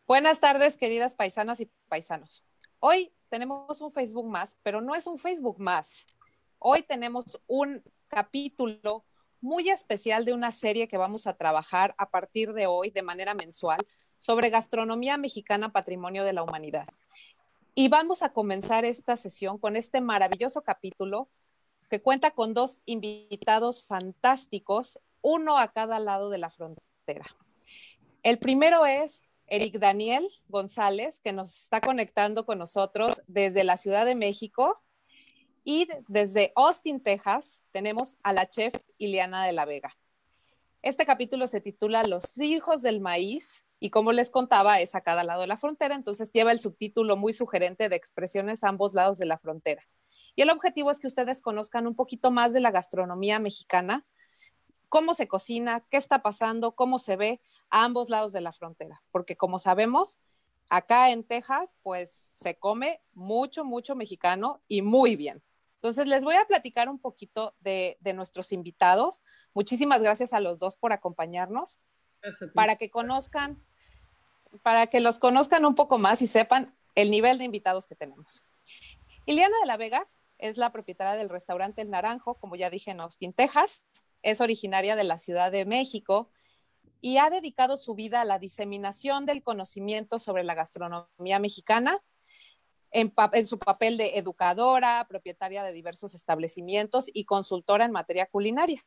Buenas tardes, queridas paisanas y paisanos. Hoy tenemos un Facebook más, pero no es un Facebook más. Hoy tenemos un capítulo muy especial de una serie que vamos a trabajar a partir de hoy de manera mensual sobre gastronomía mexicana, patrimonio de la humanidad. Y vamos a comenzar esta sesión con este maravilloso capítulo que cuenta con dos invitados fantásticos, uno a cada lado de la frontera. El primero es Eric Daniel González, que nos está conectando con nosotros desde la Ciudad de México, y desde Austin, Texas, tenemos a la chef Ileana de la Vega. Este capítulo se titula Los hijos del maíz, y como les contaba, es a cada lado de la frontera, entonces lleva el subtítulo muy sugerente de expresiones a ambos lados de la frontera. Y el objetivo es que ustedes conozcan un poquito más de la gastronomía mexicana, cómo se cocina, qué está pasando, cómo se ve a ambos lados de la frontera, porque como sabemos, acá en Texas, pues se come mucho, mucho mexicano y muy bien. Entonces, les voy a platicar un poquito de nuestros invitados. Muchísimas gracias a los dos por acompañarnos, Gracias a ti. para que conozcan, para que los conozcan un poco más y sepan el nivel de invitados que tenemos. Ileana de la Vega es la propietaria del restaurante El Naranjo, como ya dije, en Austin, Texas. Es originaria de la Ciudad de México y ha dedicado su vida a la diseminación del conocimiento sobre la gastronomía mexicana en su papel de educadora, propietaria de diversos establecimientos y consultora en materia culinaria.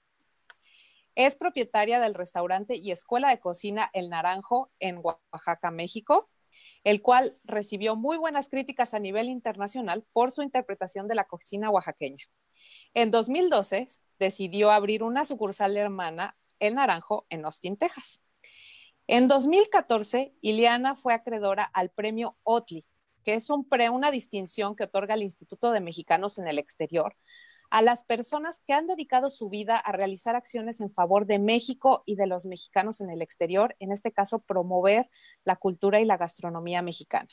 Es propietaria del restaurante y escuela de cocina El Naranjo en Oaxaca, México, el cual recibió muy buenas críticas a nivel internacional por su interpretación de la cocina oaxaqueña. En 2012 decidió abrir una sucursal hermana, El Naranjo, en Austin, Texas. En 2014, Ileana fue acreedora al premio OTLI, que es una distinción que otorga el Instituto de Mexicanos en el Exterior a las personas que han dedicado su vida a realizar acciones en favor de México y de los mexicanos en el exterior, en este caso promover la cultura y la gastronomía mexicana.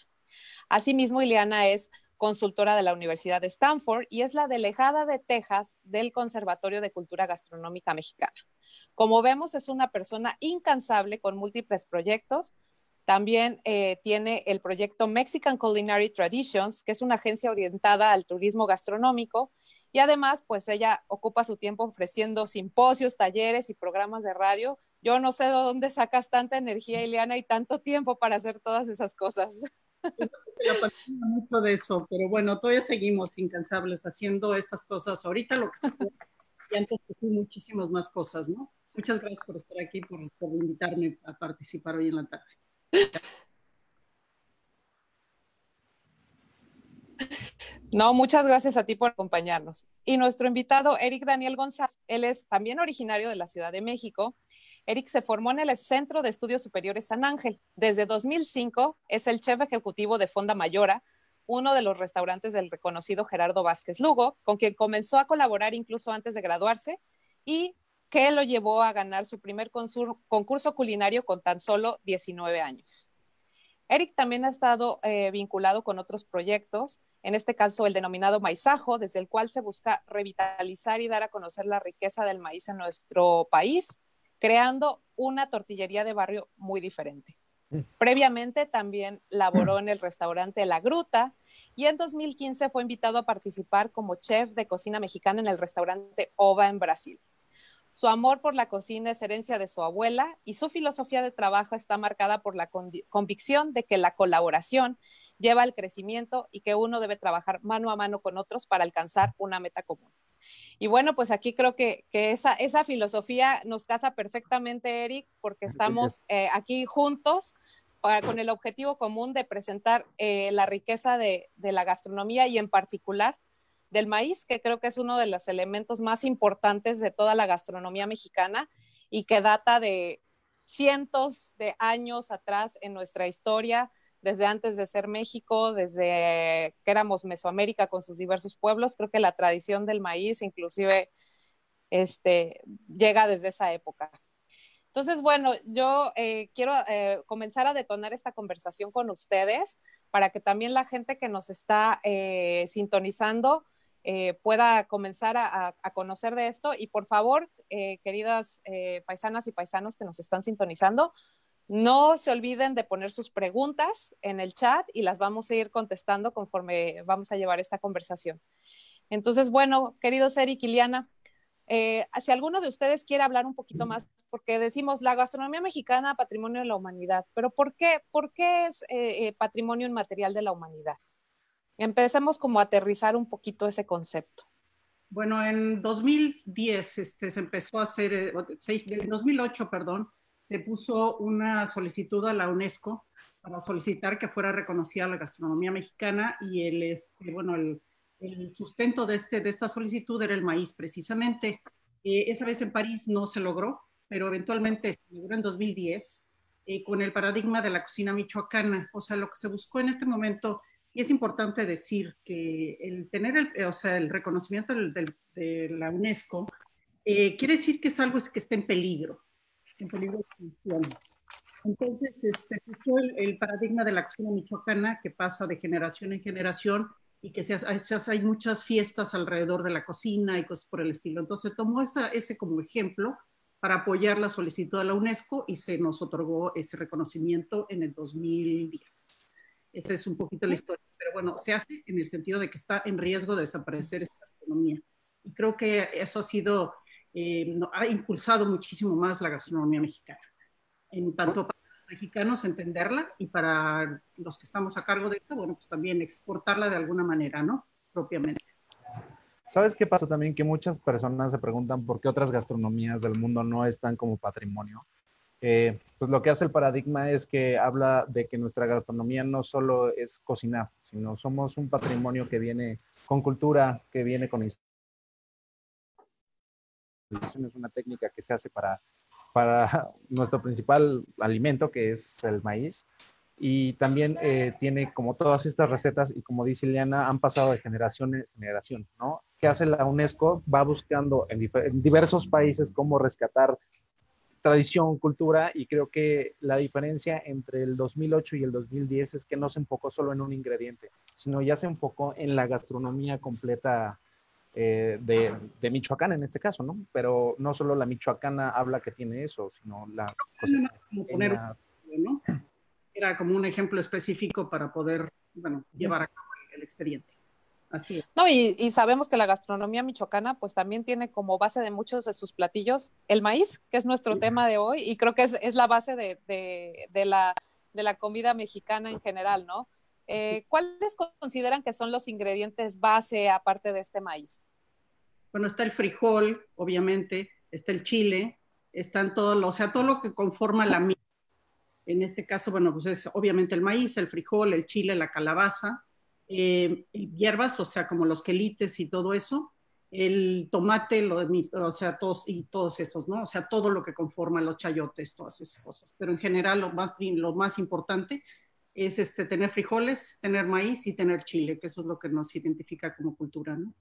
Asimismo, Ileana es consultora de la Universidad de Stanford y es la delegada de Texas del Conservatorio de Cultura Gastronómica Mexicana. Como vemos, es una persona incansable con múltiples proyectos. También tiene el proyecto Mexican Culinary Traditions, que es una agencia orientada al turismo gastronómico. Y además, pues ella ocupa su tiempo ofreciendo simposios, talleres y programas de radio. Yo no sé de dónde sacas tanta energía, Ileana, y tanto tiempo para hacer todas esas cosas. La pandemia mucho de eso, pero bueno, todavía seguimos incansables haciendo estas cosas. Ahorita lo que estoy y antes que sí, muchísimas más cosas, ¿no? Muchas gracias por estar aquí, por invitarme a participar hoy en la tarde. No, muchas gracias a ti por acompañarnos. Y nuestro invitado, Eric Daniel González, él es también originario de la Ciudad de México. Eric se formó en el Centro de Estudios Superiores San Ángel. Desde 2005 es el chef ejecutivo de Fonda Mayora, uno de los restaurantes del reconocido Gerardo Vázquez Lugo, con quien comenzó a colaborar incluso antes de graduarse y que lo llevó a ganar su primer concurso culinario con tan solo 19 años. Eric también ha estado vinculado con otros proyectos, en este caso el denominado Maizajo, desde el cual se busca revitalizar y dar a conocer la riqueza del maíz en nuestro país, creando una tortillería de barrio muy diferente. Previamente también laboró en el restaurante La Gruta y en 2015 fue invitado a participar como chef de cocina mexicana en el restaurante Ova en Brasil. Su amor por la cocina es herencia de su abuela y su filosofía de trabajo está marcada por la convicción de que la colaboración lleva al crecimiento y que uno debe trabajar mano a mano con otros para alcanzar una meta común. Y bueno, pues aquí creo que esa filosofía nos casa perfectamente, Eric, porque estamos aquí juntos con el objetivo común de presentar la riqueza de la gastronomía y en particular del maíz, que creo que es uno de los elementos más importantes de toda la gastronomía mexicana y que data de cientos de años atrás en nuestra historia, desde antes de ser México, desde que éramos Mesoamérica con sus diversos pueblos. Creo que la tradición del maíz inclusive llega desde esa época. Entonces, bueno, yo quiero comenzar a detonar esta conversación con ustedes para que también la gente que nos está sintonizando pueda comenzar a conocer de esto. Y por favor, queridas paisanas y paisanos que nos están sintonizando, No se olviden de poner sus preguntas en el chat y las vamos a ir contestando conforme vamos a llevar esta conversación. Entonces, bueno, queridos Eric y Liana, si alguno de ustedes quiere hablar un poquito más, porque decimos la gastronomía mexicana, patrimonio de la humanidad, pero ¿por qué es patrimonio inmaterial de la humanidad? Empecemos como a aterrizar un poquito ese concepto. Bueno, en 2010 se empezó a hacer, en 2008, perdón, se puso una solicitud a la UNESCO para solicitar que fuera reconocida la gastronomía mexicana y bueno, el sustento de esta solicitud era el maíz, precisamente. Esa vez en París no se logró, pero eventualmente se logró en 2010 con el paradigma de la cocina michoacana. O sea, lo que se buscó en este momento, y es importante decir que el tener el reconocimiento de la UNESCO quiere decir que es algo que está en peligro de extinción. Entonces, se escuchó el paradigma de la cocina michoacana que pasa de generación en generación y que hay muchas fiestas alrededor de la cocina y cosas por el estilo. Entonces, tomó ese como ejemplo para apoyar la solicitud a la UNESCO y se nos otorgó ese reconocimiento en el 2010. Esa es un poquito la historia, pero bueno, se hace en el sentido de que está en riesgo de desaparecer esta gastronomía. Y creo que eso ha impulsado muchísimo más la gastronomía mexicana, en tanto para los mexicanos entenderla y para los que estamos a cargo de esto, bueno, pues también exportarla de alguna manera, ¿no? Propiamente. ¿Sabes qué pasa también? Que muchas personas se preguntan por qué otras gastronomías del mundo no están como patrimonio. Pues lo que hace el paradigma es que habla de que nuestra gastronomía no solo es cocinar, sino somos un patrimonio que viene con cultura, que viene con historia. Es una técnica que se hace para nuestro principal alimento, que es el maíz. Y también tiene como todas estas recetas y como dice Ileana, han pasado de generación en generación, ¿no? ¿Qué hace la UNESCO? Va buscando en diversos países cómo rescatar tradición, cultura, y creo que la diferencia entre el 2008 y el 2010 es que no se enfocó solo en un ingrediente, sino ya se enfocó en la gastronomía completa de Michoacán en este caso, ¿no? Pero no solo la michoacana habla que tiene eso, sino la cocina mexicana, ¿no? Era como un ejemplo específico para poder, bueno, llevar a cabo el expediente. Así es. No, y sabemos que la gastronomía michoacana pues también tiene como base de muchos de sus platillos el maíz, que es nuestro tema de hoy, y creo que es la base de la comida mexicana en general, ¿no? ¿Cuáles consideran que son los ingredientes base aparte de este maíz? Bueno, está el frijol, obviamente, está el chile, están o sea, todo lo que conforma la misa. En este caso, bueno, pues es obviamente el maíz, el frijol, el chile, la calabaza, hierbas, o sea, como los quelites y todo eso, el tomate, o sea, todos esos, ¿no? O sea, todo lo que conforma los chayotes, todas esas cosas. Pero en general, lo más importante es tener frijoles, tener maíz y tener chile, que eso es lo que nos identifica como cultura, ¿no?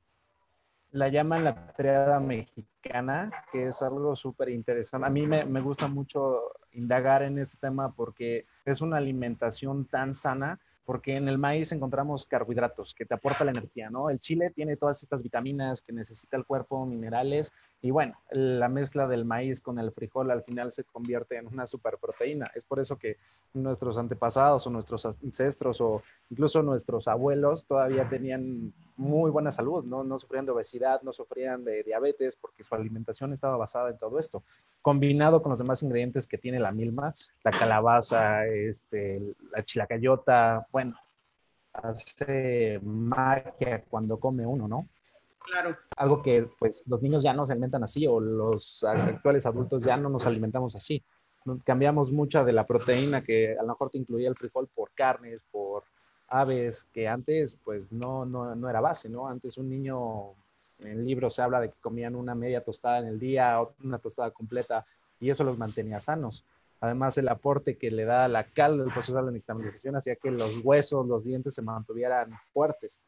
La llaman la triada mexicana, que es algo súper interesante. A mí me gusta mucho indagar en este tema porque es una alimentación tan sana, porque en el maíz encontramos carbohidratos que te aporta la energía, ¿no? El chile tiene todas estas vitaminas que necesita el cuerpo, minerales, y bueno, la mezcla del maíz con el frijol al final se convierte en una superproteína. Es por eso que nuestros antepasados o nuestros ancestros o incluso nuestros abuelos todavía tenían muy buena salud, ¿no? No sufrían de obesidad, no sufrían de diabetes, porque su alimentación estaba basada en todo esto, combinado con los demás ingredientes que tiene la milma, la calabaza, la chilacayota, bueno, hace magia cuando come uno, ¿no? Claro. Algo que pues los niños ya no se alimentan así o los actuales adultos ya no nos alimentamos así. Cambiamos mucha de la proteína que a lo mejor te incluía el frijol por carnes, por aves, que antes pues no era base, ¿no? Antes un niño, en el libro se habla de que comían una media tostada en el día, una tostada completa, y eso los mantenía sanos. Además, el aporte que le da la cal del proceso de la nixtamalización hacía que los huesos, los dientes se mantuvieran fuertes.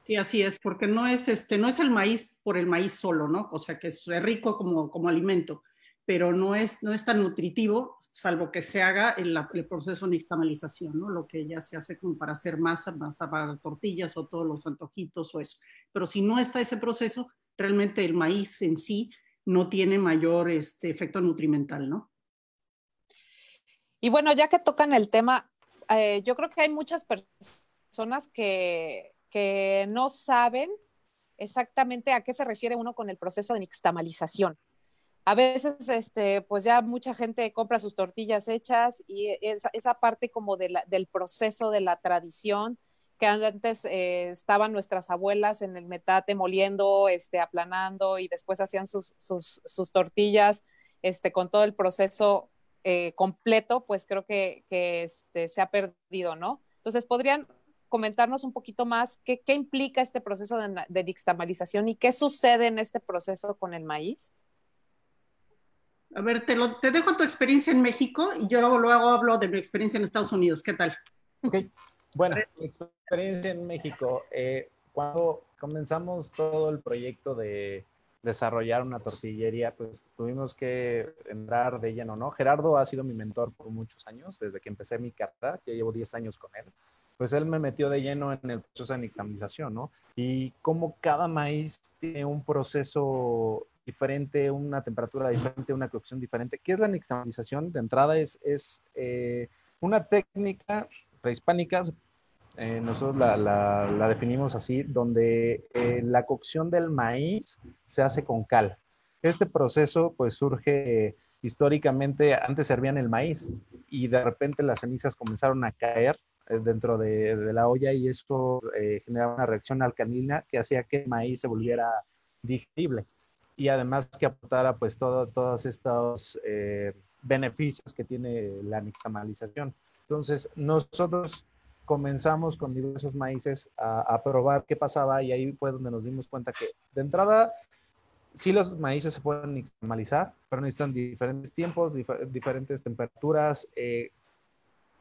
Sí, así es, porque no es el maíz por el maíz solo, ¿no? O sea, que es rico como alimento, pero no es tan nutritivo, salvo que se haga el proceso de nixtamalización, ¿no? Lo que ya se hace como para hacer masa para tortillas o todos los antojitos o eso. Pero si no está ese proceso, realmente el maíz en sí no tiene mayor efecto nutrimental, ¿no? Y bueno, ya que tocan el tema, yo creo que hay muchas personas que no saben exactamente a qué se refiere uno con el proceso de nixtamalización. A veces, pues ya mucha gente compra sus tortillas hechas y esa parte como del proceso de la tradición, que antes estaban nuestras abuelas en el metate moliendo, aplanando y después hacían sus tortillas con todo el proceso completo, pues creo que se ha perdido, ¿no? Entonces, ¿podrían comentarnos un poquito más qué implica este proceso de nixtamalización y qué sucede en este proceso con el maíz? A ver, te dejo tu experiencia en México y yo luego hablo de mi experiencia en Estados Unidos. ¿Qué tal? Ok, bueno, mi experiencia en México, cuando comenzamos todo el proyecto de desarrollar una tortillería, pues tuvimos que entrar de lleno, ¿no? Gerardo ha sido mi mentor por muchos años, desde que empecé mi carrera, ya llevo 10 años con él, pues él me metió de lleno en el proceso de nixtamalización, ¿no? Y como cada maíz tiene un proceso diferente, una temperatura diferente, una cocción diferente. ¿Qué es la nixtamalización? De entrada es una técnica prehispánicas, nosotros la definimos así, donde la cocción del maíz se hace con cal. Este proceso pues surge históricamente, antes servían el maíz y de repente las cenizas comenzaron a caer dentro de la olla y esto generaba una reacción alcalina que hacía que el maíz se volviera digerible y además que aportara pues todos estos beneficios que tiene la nixtamalización. Entonces, nosotros comenzamos con diversos maíces a probar qué pasaba y ahí fue donde nos dimos cuenta que de entrada sí los maíces se pueden nixtamalizar, pero necesitan diferentes tiempos, diferentes temperaturas.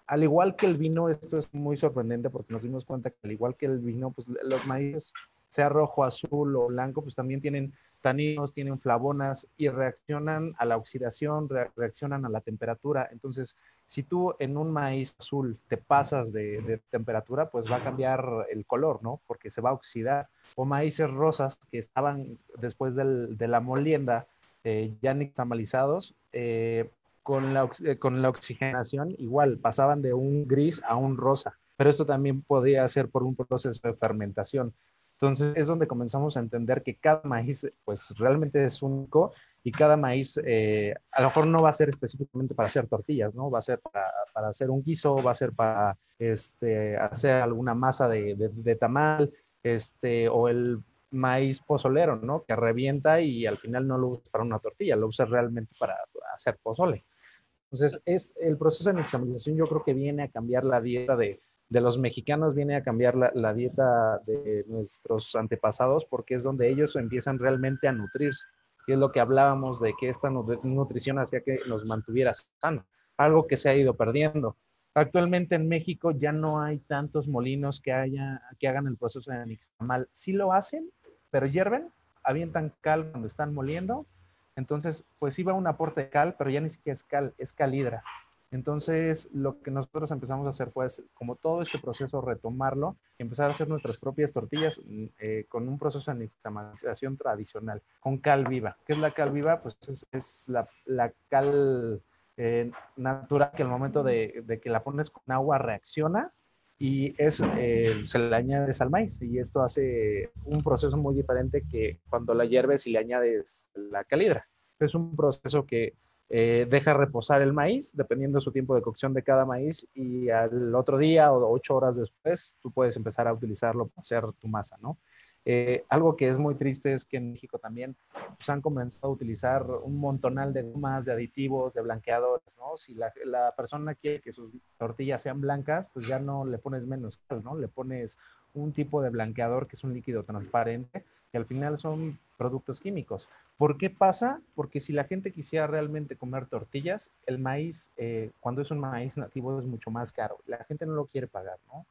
Al igual que el vino, esto es muy sorprendente porque nos dimos cuenta que al igual que el vino, pues los maíces, sea rojo, azul o blanco, pues también tienen taninos, tienen flavonas y reaccionan a la oxidación, reaccionan a la temperatura. Entonces, si tú en un maíz azul te pasas de temperatura, pues va a cambiar el color, ¿no? Porque se va a oxidar. O maíces rosas que estaban después de la molienda ya nixtamalizados, con la oxigenación, igual pasaban de un gris a un rosa, pero esto también podía ser por un proceso de fermentación. Entonces es donde comenzamos a entender que cada maíz pues realmente es único y cada maíz a lo mejor no va a ser específicamente para hacer tortillas, ¿no? Va a ser para hacer un guiso, va a ser para hacer alguna masa de tamal, o el maíz pozolero, ¿no? Que revienta y al final no lo usas para una tortilla, lo usas realmente para hacer pozole. Entonces, el proceso de nixtamalización yo creo que viene a cambiar la dieta de los mexicanos, viene a cambiar la dieta de nuestros antepasados, porque es donde ellos empiezan realmente a nutrirse. Y es lo que hablábamos de que esta nutrición hacía que nos mantuviera sanos, algo que se ha ido perdiendo. Actualmente en México ya no hay tantos molinos que hagan el proceso de nixtamal. Sí lo hacen, pero hierven, avientan cal cuando están moliendo. Entonces, pues iba un aporte de cal, pero ya ni siquiera es cal hidra. Entonces, lo que nosotros empezamos a hacer fue, como todo este proceso, retomarlo y empezar a hacer nuestras propias tortillas con un proceso de nixtamalización tradicional, con cal viva. ¿Qué es la cal viva? Pues es la cal natural que al momento de que la pones con agua reacciona y se le añades al maíz y esto hace un proceso muy diferente que cuando la hierves y le añades la calidra. Es un proceso que deja reposar el maíz dependiendo de su tiempo de cocción de cada maíz y al otro día o 8 horas después tú puedes empezar a utilizarlo para hacer tu masa, ¿no? Algo que es muy triste es que en México también pues, han comenzado a utilizar un montonal de gomas, de aditivos, de blanqueadores, ¿no? Si la persona quiere que sus tortillas sean blancas, pues ya no le pones menos sal, ¿no? Le pones un tipo de blanqueador que es un líquido transparente que al final son productos químicos. ¿Por qué pasa? Porque si la gente quisiera realmente comer tortillas, el maíz, cuando es un maíz nativo, es mucho más caro. La gente no lo quiere pagar, ¿no?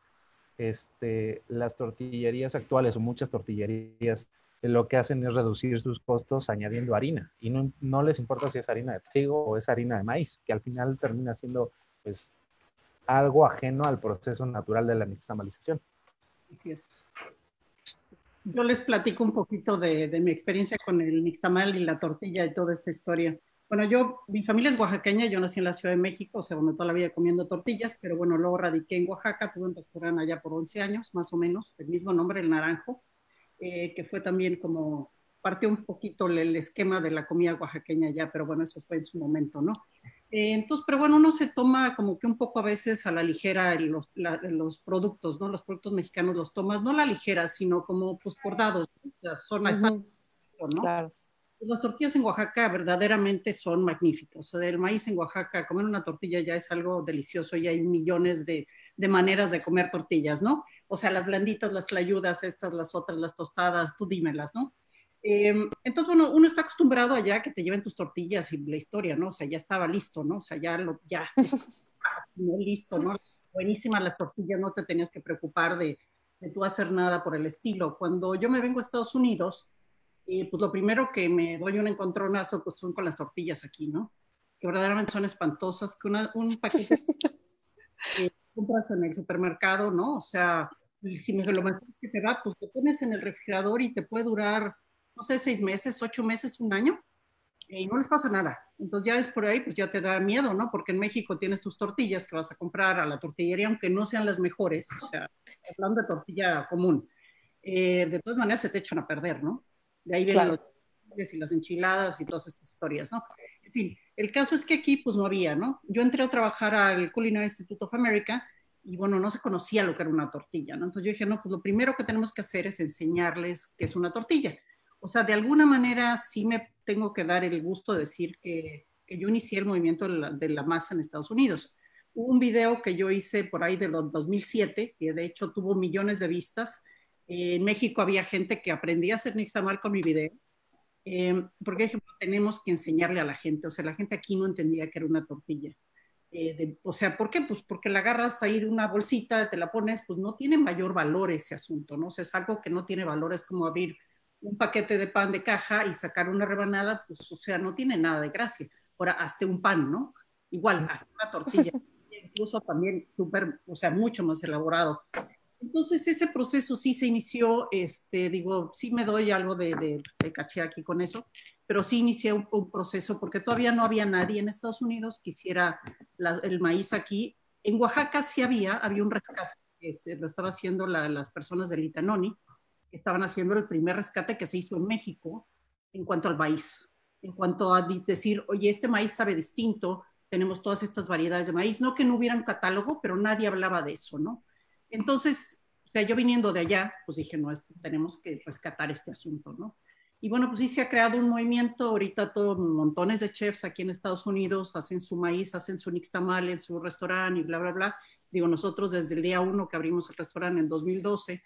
Las tortillerías actuales o muchas tortillerías lo que hacen es reducir sus costos añadiendo harina y no les importa si es harina de trigo o es harina de maíz, que al final termina siendo pues algo ajeno al proceso natural de la nixtamalización. Así es. Yo les platico un poquito de mi experiencia con el nixtamal y la tortilla y toda esta historia. Bueno, mi familia es oaxaqueña, yo nací en la Ciudad de México, o sea, bueno, toda la vida comiendo tortillas, pero bueno, luego radiqué en Oaxaca, tuve un restaurante allá por 11 años, más o menos, del mismo nombre, El Naranjo, que fue también como, partió un poquito el esquema de la comida oaxaqueña allá, pero bueno, eso fue en su momento, ¿no? Entonces, pero bueno, uno se toma como que un poco a veces a la ligera los productos, ¿no? Los productos mexicanos los tomas, no a la ligera, sino como pues por dados, ¿no? O sea, ¿no? Claro. Pues las tortillas en Oaxaca verdaderamente son magníficas. O sea, el maíz en Oaxaca, comer una tortilla ya es algo delicioso y hay millones de maneras de comer tortillas, ¿no? O sea, las blanditas, las tlayudas, estas, las otras, las tostadas, tú dímelas, ¿no? Entonces, bueno, uno está acostumbrado allá que te lleven tus tortillas y la historia, ¿no? O sea, ya estaba listo, ¿no? O sea, ya, no listo, ¿no? Buenísimas las tortillas, no te tenías que preocupar de tú hacer nada por el estilo. Cuando yo me vengo a Estados Unidos, pues lo primero que me doy un encontronazo pues son con las tortillas aquí, ¿no? Que verdaderamente son espantosas, que un paquete que compras en el supermercado, ¿no? O sea, si lo mejor que te da, pues te pones en el refrigerador y te puede durar, no sé, 6 meses, 8 meses, un año, y no les pasa nada. Entonces ya es por ahí, pues ya te da miedo, ¿no? Porque en México tienes tus tortillas que vas a comprar a la tortillería, aunque no sean las mejores, o sea, hablando de tortilla común, de todas maneras se te echan a perder, ¿no? De ahí vienen Claro. los y las enchiladas y todas estas historias, ¿no? En fin, el caso es que aquí pues no había, ¿no? Yo entré a trabajar al Culinary Institute of America y bueno, no se conocía lo que era una tortilla, ¿no? Entonces yo dije, no, pues lo primero que tenemos que hacer es enseñarles qué es una tortilla. O sea, de alguna manera sí me tengo que dar el gusto de decir que yo inicié el movimiento de la masa en Estados Unidos. Hubo un video que yo hice por ahí de los 2007, que de hecho tuvo millones de vistas. En México había gente que aprendía a hacer nixtamal con mi video, porque ejemplo, tenemos que enseñarle a la gente, o sea, la gente aquí no entendía que era una tortilla. O sea, ¿por qué? Pues porque la agarras ahí de una bolsita, te la pones, pues no tiene mayor valor ese asunto, ¿no? O sea, es algo que no tiene valor, es como abrir un paquete de pan de caja y sacar una rebanada, pues, o sea, no tiene nada de gracia. Ahora, hazte un pan, ¿no? Igual, hazte una tortilla, incluso también súper, o sea, mucho más elaborado. Entonces ese proceso sí se inició, digo, sí me doy algo de caché aquí con eso, pero sí inicié un proceso porque todavía no había nadie en Estados Unidos que hiciera el maíz aquí. En Oaxaca sí había un rescate, que lo estaba haciendo las personas del Itanoni, que estaban haciendo el primer rescate que se hizo en México en cuanto al maíz, en cuanto a decir, oye, este maíz sabe distinto, tenemos todas estas variedades de maíz, no que no hubiera un catálogo, pero nadie hablaba de eso, ¿no? Entonces, o sea, yo viniendo de allá, pues dije, no, tenemos que rescatar este asunto, ¿no? Y bueno, pues sí se ha creado un movimiento, ahorita montones de chefs aquí en Estados Unidos hacen su maíz, hacen su nixtamal en su restaurante y bla, bla, bla. Digo, nosotros desde el día 1 que abrimos el restaurante en 2012,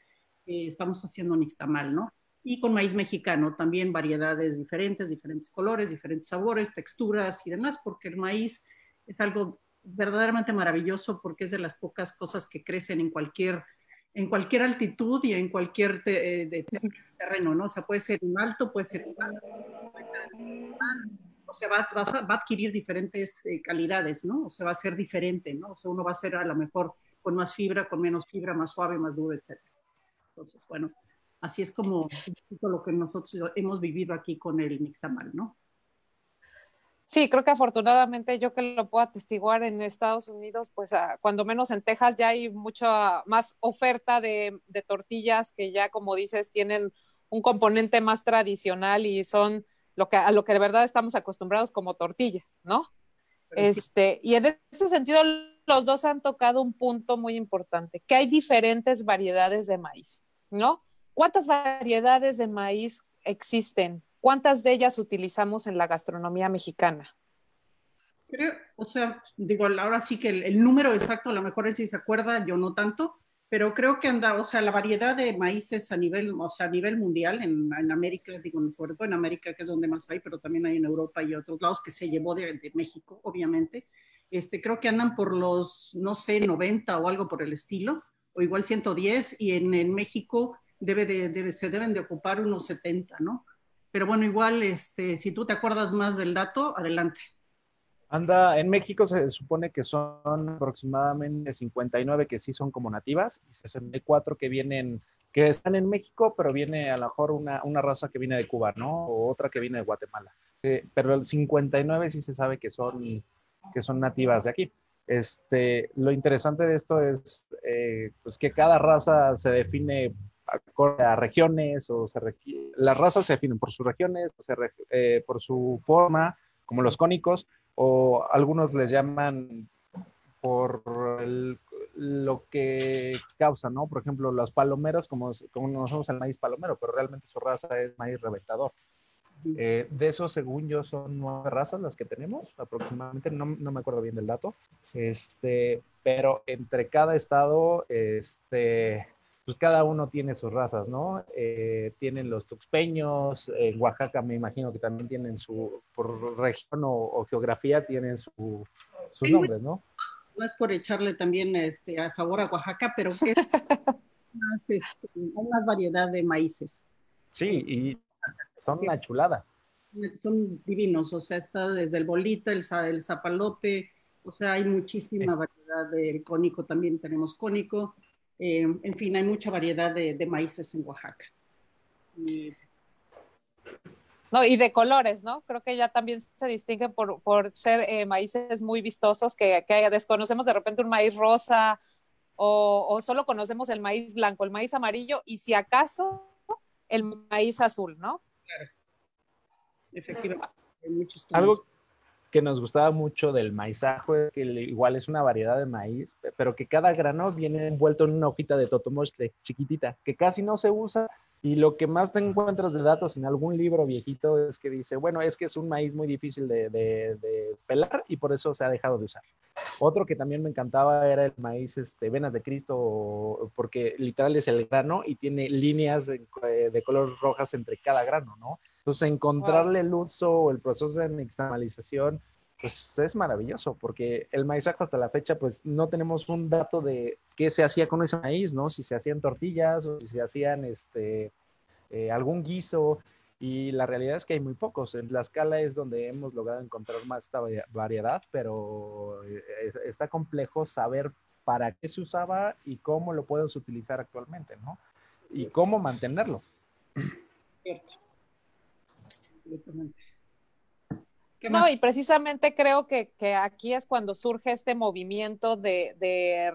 estamos haciendo nixtamal, ¿no? Y con maíz mexicano, también variedades diferentes, diferentes colores, diferentes sabores, texturas y demás, porque el maíz es algo verdaderamente maravilloso porque es de las pocas cosas que crecen en cualquier altitud y en cualquier terreno, ¿no? O sea, puede ser un alto, puede ser un bajo, puede ser un mar, o sea, va a adquirir diferentes calidades, ¿no? O sea, va a ser diferente, ¿no? O sea, uno va a ser a lo mejor con más fibra, con menos fibra, más suave, más duro, etc. Entonces, bueno, así es como lo que nosotros hemos vivido aquí con el nixtamal, ¿no? Sí, creo que afortunadamente yo que lo puedo atestiguar en Estados Unidos, pues cuando menos en Texas ya hay mucha más oferta de tortillas que ya, como dices, tienen un componente más tradicional y son a lo que de verdad estamos acostumbrados como tortilla, ¿no? Sí. Y en ese sentido, los dos han tocado un punto muy importante, que hay diferentes variedades de maíz, ¿no? ¿Cuántas variedades de maíz existen? ¿Cuántas de ellas utilizamos en la gastronomía mexicana? Creo, o sea, digo, ahora sí que el número exacto, a lo mejor él sí se acuerda, yo no tanto, pero creo que anda, o sea, la variedad de maíces a nivel, o sea, a nivel mundial, en América, digo, sobre todo en América, que es donde más hay, pero también hay en Europa y otros lados, que se llevó de México, obviamente, creo que andan por los, no sé, 90 o algo por el estilo, o igual 110, y en México se deben de ocupar unos 70, ¿no? Pero bueno, igual, si tú te acuerdas más del dato, adelante. Anda, en México se supone que son aproximadamente 59 que sí son como nativas y 64 que están en México, pero viene a lo mejor una raza que viene de Cuba, ¿no? O otra que viene de Guatemala. pero el 59 sí se sabe que son nativas de aquí. Lo interesante de esto es pues que cada raza se define acorde a regiones, las razas se definen por sus regiones, por su forma, como los cónicos, o algunos les llaman por lo que causa, ¿no? Por ejemplo, los palomeros, como conocemos el maíz palomero, pero realmente su raza es maíz reventador. De eso, según yo, son 9 razas las que tenemos, aproximadamente, no me acuerdo bien del dato, pero entre cada estado, pues cada uno tiene sus razas, ¿no? Tienen los tuxpeños, en Oaxaca me imagino que también tienen por región o geografía, tienen sus nombres, ¿no? No es por echarle también a favor a Oaxaca, pero que hay más variedad de maíces. Sí, y son una chulada. Son divinos, o sea, está desde el bolita, el zapalote, o sea, hay muchísima variedad del cónico, también tenemos cónico, en fin, hay mucha variedad de maíces en Oaxaca. No, y de colores, ¿no? Creo que ya también se distinguen por ser maíces muy vistosos, que desconocemos de repente un maíz rosa o solo conocemos el maíz blanco, el maíz amarillo y si acaso el maíz azul, ¿no? Claro. Efectivamente, hay muchos tonos. Algo que nos gustaba mucho del maizajo es que igual es una variedad de maíz, pero que cada grano viene envuelto en una hojita de totomostle chiquitita, que casi no se usa, y lo que más te encuentras de datos en algún libro viejito es que dice, bueno, es que es un maíz muy difícil de pelar y por eso se ha dejado de usar. Otro que también me encantaba era el maíz Venas de Cristo, porque literal es el grano y tiene líneas de color rojas entre cada grano, ¿no? Entonces, encontrarle el uso o el proceso de nixtamalización, pues es maravilloso, porque el maizajo hasta la fecha, pues no tenemos un dato de qué se hacía con ese maíz, ¿no? Si se hacían tortillas o si se hacían algún guiso, y la realidad es que hay muy pocos. En Tlaxcala es donde hemos logrado encontrar más esta variedad, pero está complejo saber para qué se usaba y cómo lo puedes utilizar actualmente, ¿no? Y cómo mantenerlo. Cierto. No, y precisamente creo que aquí es cuando surge este movimiento de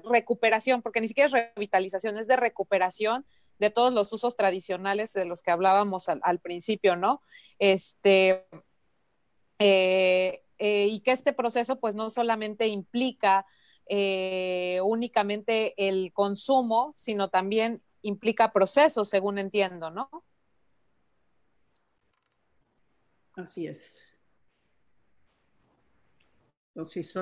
recuperación, porque ni siquiera es revitalización, es de recuperación de todos los usos tradicionales de los que hablábamos al principio, ¿no? Y que este proceso pues no solamente implica únicamente el consumo, sino también implica procesos, según entiendo, ¿no? Así es. Entonces,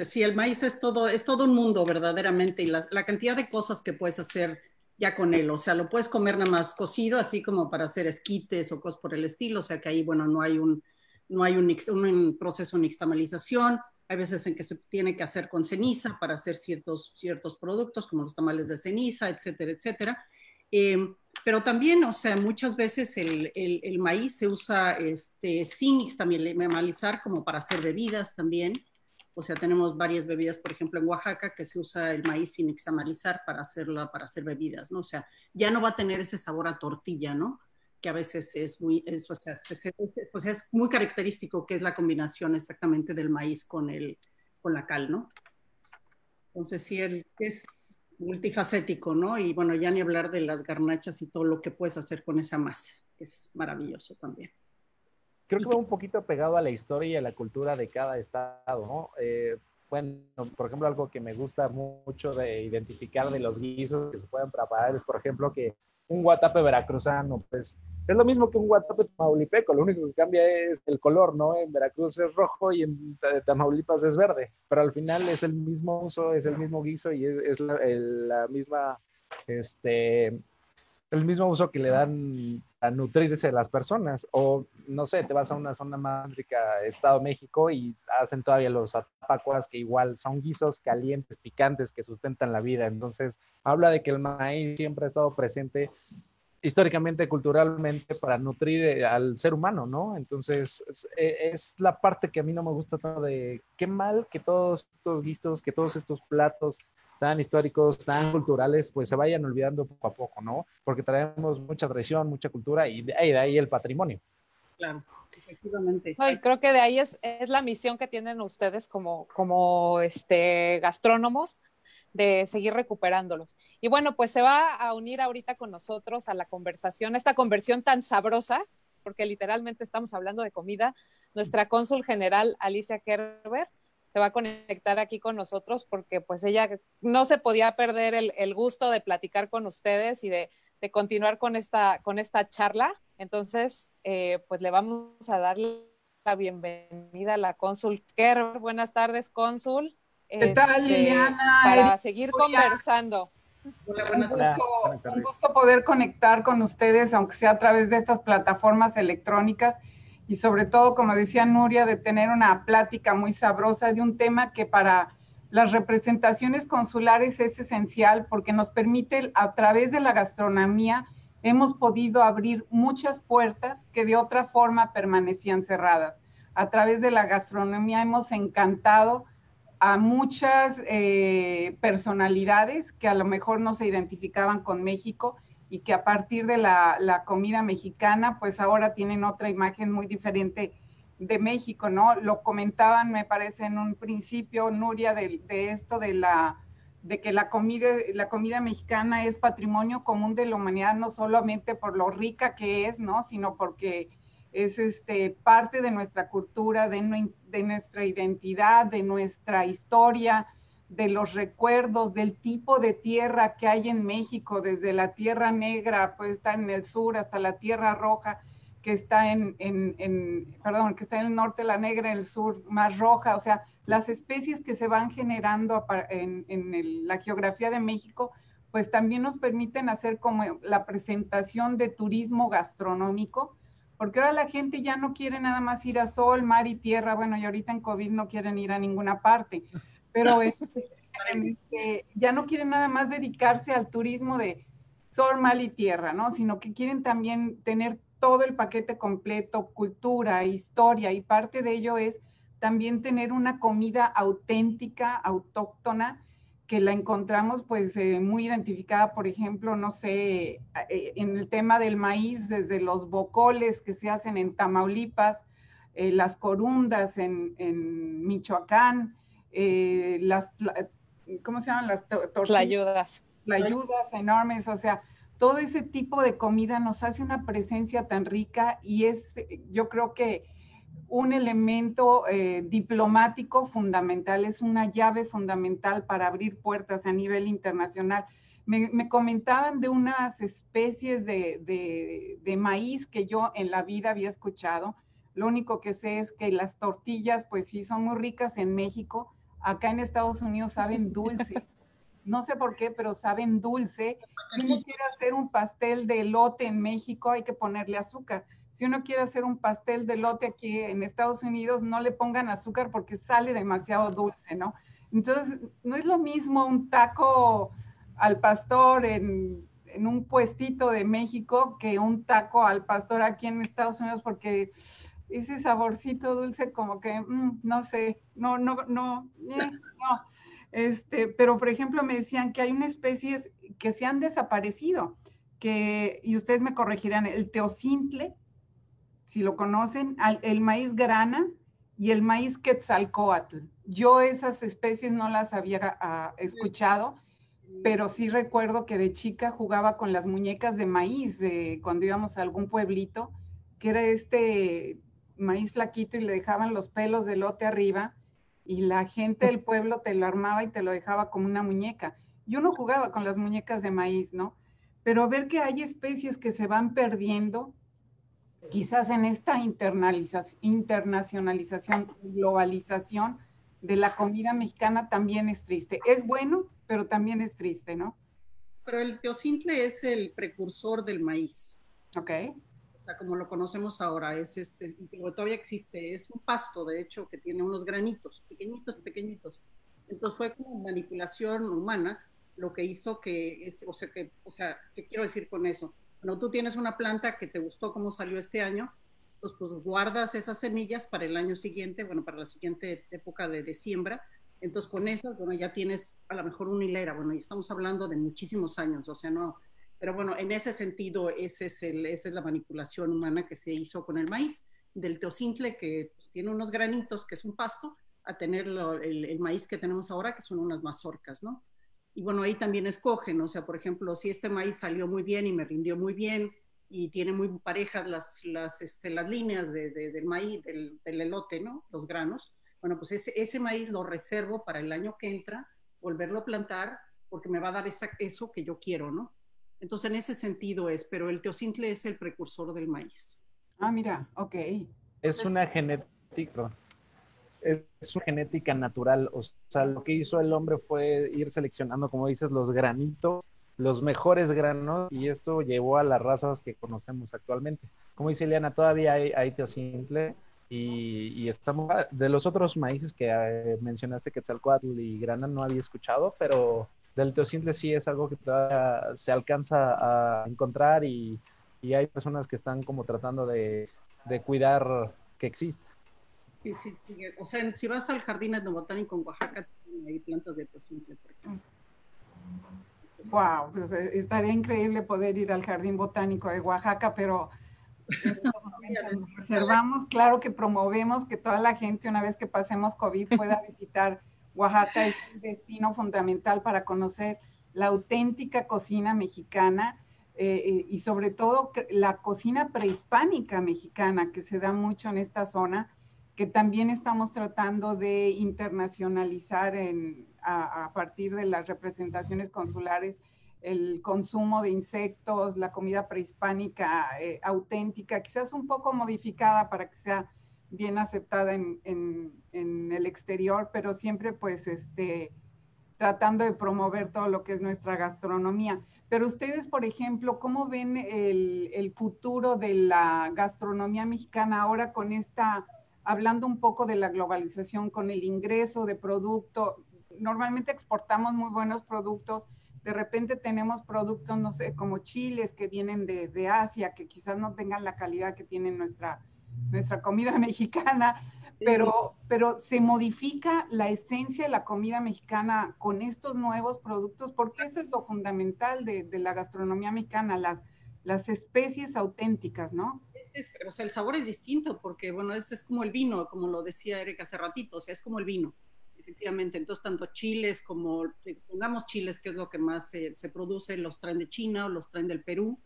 sí, el maíz es todo un mundo verdaderamente, y la cantidad de cosas que puedes hacer ya con él, o sea, lo puedes comer nada más cocido, así como para hacer esquites o cosas por el estilo, o sea que ahí, bueno, no hay un proceso de nixtamalización, hay veces en que se tiene que hacer con ceniza para hacer ciertos productos, como los tamales de ceniza, etcétera, etcétera. Pero también, o sea, muchas veces el maíz se usa sin nixtamalizar como para hacer bebidas también. O sea, tenemos varias bebidas, por ejemplo, en Oaxaca, que se usa el maíz sin nixtamalizar para hacer bebidas, ¿no? O sea, ya no va a tener ese sabor a tortilla, ¿no? Que a veces es muy característico, que es la combinación exactamente del maíz con la cal, ¿no? Entonces, sí, es multifacético, ¿no? Y bueno, ya ni hablar de las garnachas y todo lo que puedes hacer con esa masa, que es maravilloso también. Creo que va un poquito pegado a la historia y a la cultura de cada estado, ¿no? Bueno, por ejemplo, algo que me gusta mucho de identificar de los guisos que se pueden preparar es, por ejemplo, que un guatape veracruzano, pues es lo mismo que un guatape tamaulipeco, lo único que cambia es el color, ¿no? En Veracruz es rojo y en Tamaulipas es verde, pero al final es el mismo uso, es el mismo guiso y es la misma, el mismo uso que le dan a nutrirse las personas. O no sé, te vas a una zona más rica, Estado de México, y hacen todavía los atapacuas, que igual son guisos calientes, picantes, que sustentan la vida. Entonces habla de que el maíz siempre ha estado presente históricamente, culturalmente, para nutrir al ser humano, ¿no? Entonces, es la parte que a mí no me gusta tanto, de qué mal que todos estos guisos, que todos estos platos tan históricos, tan culturales, pues se vayan olvidando poco a poco, ¿no? Porque traemos mucha tradición, mucha cultura, y de ahí el patrimonio. Claro. Efectivamente. No, y creo que de ahí es la misión que tienen ustedes como gastrónomos, de seguir recuperándolos. Y bueno, pues se va a unir ahorita con nosotros a la conversación, esta conversión tan sabrosa, porque literalmente estamos hablando de comida, nuestra cónsul general Alicia Kerber se va a conectar aquí con nosotros porque pues ella no se podía perder el gusto de platicar con ustedes y de continuar con esta charla. Entonces, pues le vamos a dar la bienvenida a la cónsul Kerber. Buenas tardes, cónsul. ¿Qué tal, Liliana? Para seguir conversando. Hola, Un gusto poder conectar con ustedes, aunque sea a través de estas plataformas electrónicas, y sobre todo, como decía Nuria, de tener una plática muy sabrosa de un tema que para las representaciones consulares es esencial, porque nos permite, a través de la gastronomía, hemos podido abrir muchas puertas que de otra forma permanecían cerradas. A través de la gastronomía hemos encantado a muchas personalidades que a lo mejor no se identificaban con México y que a partir de la comida mexicana, pues ahora tienen otra imagen muy diferente de México, ¿no? Lo comentaban, me parece, en un principio, Nuria, de esto de que la comida mexicana es patrimonio común de la humanidad, no solamente por lo rica que es, ¿no? Sino porque es parte de nuestra cultura, de nuestra identidad, de nuestra historia, de los recuerdos, del tipo de tierra que hay en México, desde la tierra negra, pues está en el sur, hasta la tierra roja, que está que está en el norte la negra, en el sur más roja. O sea, las especies que se van generando en la geografía de México, pues también nos permiten hacer como la presentación de turismo gastronómico, porque ahora la gente ya no quiere nada más ir a sol, mar y tierra. Bueno, y ahorita en COVID no quieren ir a ninguna parte, pero ya no quieren nada más dedicarse al turismo de sol, mar y tierra, ¿no? Sino que quieren también tener todo el paquete completo, cultura, historia, y parte de ello es también tener una comida auténtica, autóctona, que la encontramos pues muy identificada, por ejemplo, no sé, en el tema del maíz, desde los bocoles que se hacen en Tamaulipas, las corundas en Michoacán, ¿cómo se llaman? Las tortillas. Tlayudas enormes, o sea, todo ese tipo de comida nos hace una presencia tan rica y es, yo creo que un elemento diplomático fundamental, es una llave fundamental para abrir puertas a nivel internacional. Me comentaban de unas especies de maíz que yo en la vida había escuchado. Lo único que sé es que las tortillas, pues sí, son muy ricas en México. Acá en Estados Unidos saben dulce. No sé por qué, pero saben dulce. Si uno quiere hacer un pastel de elote en México, hay que ponerle azúcar. Si uno quiere hacer un pastel de elote aquí en Estados Unidos, no le pongan azúcar porque sale demasiado dulce, ¿no? Entonces, no es lo mismo un taco al pastor en un puestito de México que un taco al pastor aquí en Estados Unidos, porque ese saborcito dulce como que, no sé, no. Pero, por ejemplo, me decían que hay unas especies que se han desaparecido, y ustedes me corregirán, el teocintle, si lo conocen, el maíz grana y el maíz quetzalcóatl. Yo esas especies no las había escuchado, pero sí recuerdo que de chica jugaba con las muñecas de maíz cuando íbamos a algún pueblito, que era maíz flaquito y le dejaban los pelos de elote arriba, y la gente del pueblo te lo armaba y te lo dejaba como una muñeca. Yo no jugaba con las muñecas de maíz, ¿no? Pero ver que hay especies que se van perdiendo, quizás en esta internacionalización, globalización de la comida mexicana, también es triste. Es bueno, pero también es triste, ¿no? Pero el teocintle es el precursor del maíz. Ok. O sea, como lo conocemos ahora, y todavía existe, es un pasto, de hecho, que tiene unos granitos, pequeñitos. Entonces fue como manipulación humana lo que hizo ¿qué quiero decir con eso? Bueno, tú tienes una planta que te gustó cómo salió este año, pues guardas esas semillas para el año siguiente, bueno, para la siguiente época de siembra. Entonces con esas, bueno, ya tienes a lo mejor una hilera, bueno, y estamos hablando de muchísimos años, o sea, no, pero bueno, en ese sentido, esa es la manipulación humana que se hizo con el maíz. del teocintle, que pues, tiene unos granitos, que es un pasto, a tener el maíz que tenemos ahora, que son unas mazorcas, ¿no? Y bueno, ahí también escogen, o sea, por ejemplo, si este maíz salió muy bien y me rindió muy bien y tiene muy parejas las líneas del maíz, del elote, ¿no? Los granos. Bueno, pues ese maíz lo reservo para el año que entra, volverlo a plantar, porque me va a dar eso que yo quiero, ¿no? Entonces, en ese sentido es, pero el teocintle es el precursor del maíz. Ah, mira, ok. Es una genética, es una genética natural, o sea, lo que hizo el hombre fue ir seleccionando, como dices, los granitos, los mejores granos, y esto llevó a las razas que conocemos actualmente. Como dice Eliana, todavía hay teocintle, y estamos, de los otros maíces que mencionaste, Quetzalcóatl y grana, no había escuchado, pero del teocintle sí es algo que todavía se alcanza a encontrar, y hay personas que están como tratando de cuidar que exista. Sí, sí, sí. O sea, si vas al jardín etnobotánico en Oaxaca, hay plantas de teocintle, por ejemplo. Wow, pues estaría increíble poder ir al Jardín Botánico de Oaxaca, pero en estos momentos nos reservamos. Claro que promovemos que toda la gente, una vez que pasemos COVID, pueda visitar Oaxaca. Es un destino fundamental para conocer la auténtica cocina mexicana y sobre todo la cocina prehispánica mexicana, que se da mucho en esta zona, que también estamos tratando de internacionalizar a partir de las representaciones consulares, el consumo de insectos, la comida prehispánica auténtica, quizás un poco modificada para que sea bien aceptada en el exterior, pero siempre pues tratando de promover todo lo que es nuestra gastronomía. Pero ustedes, por ejemplo, ¿cómo ven el futuro de la gastronomía mexicana ahora con hablando un poco de la globalización, con el ingreso de producto? Normalmente exportamos muy buenos productos, de repente tenemos productos, no sé, como chiles que vienen de Asia, que quizás no tengan la calidad que tiene nuestra comida mexicana, pero se modifica la esencia de la comida mexicana con estos nuevos productos, porque eso es lo fundamental de la gastronomía mexicana, las especies auténticas, ¿no? O sea, el sabor es distinto porque, bueno, es como el vino, como lo decía Erika hace ratito, o sea, es como el vino, efectivamente. Entonces, tanto chiles como, pongamos chiles, que es lo que más se produce, los traen de China o los traen del Perú,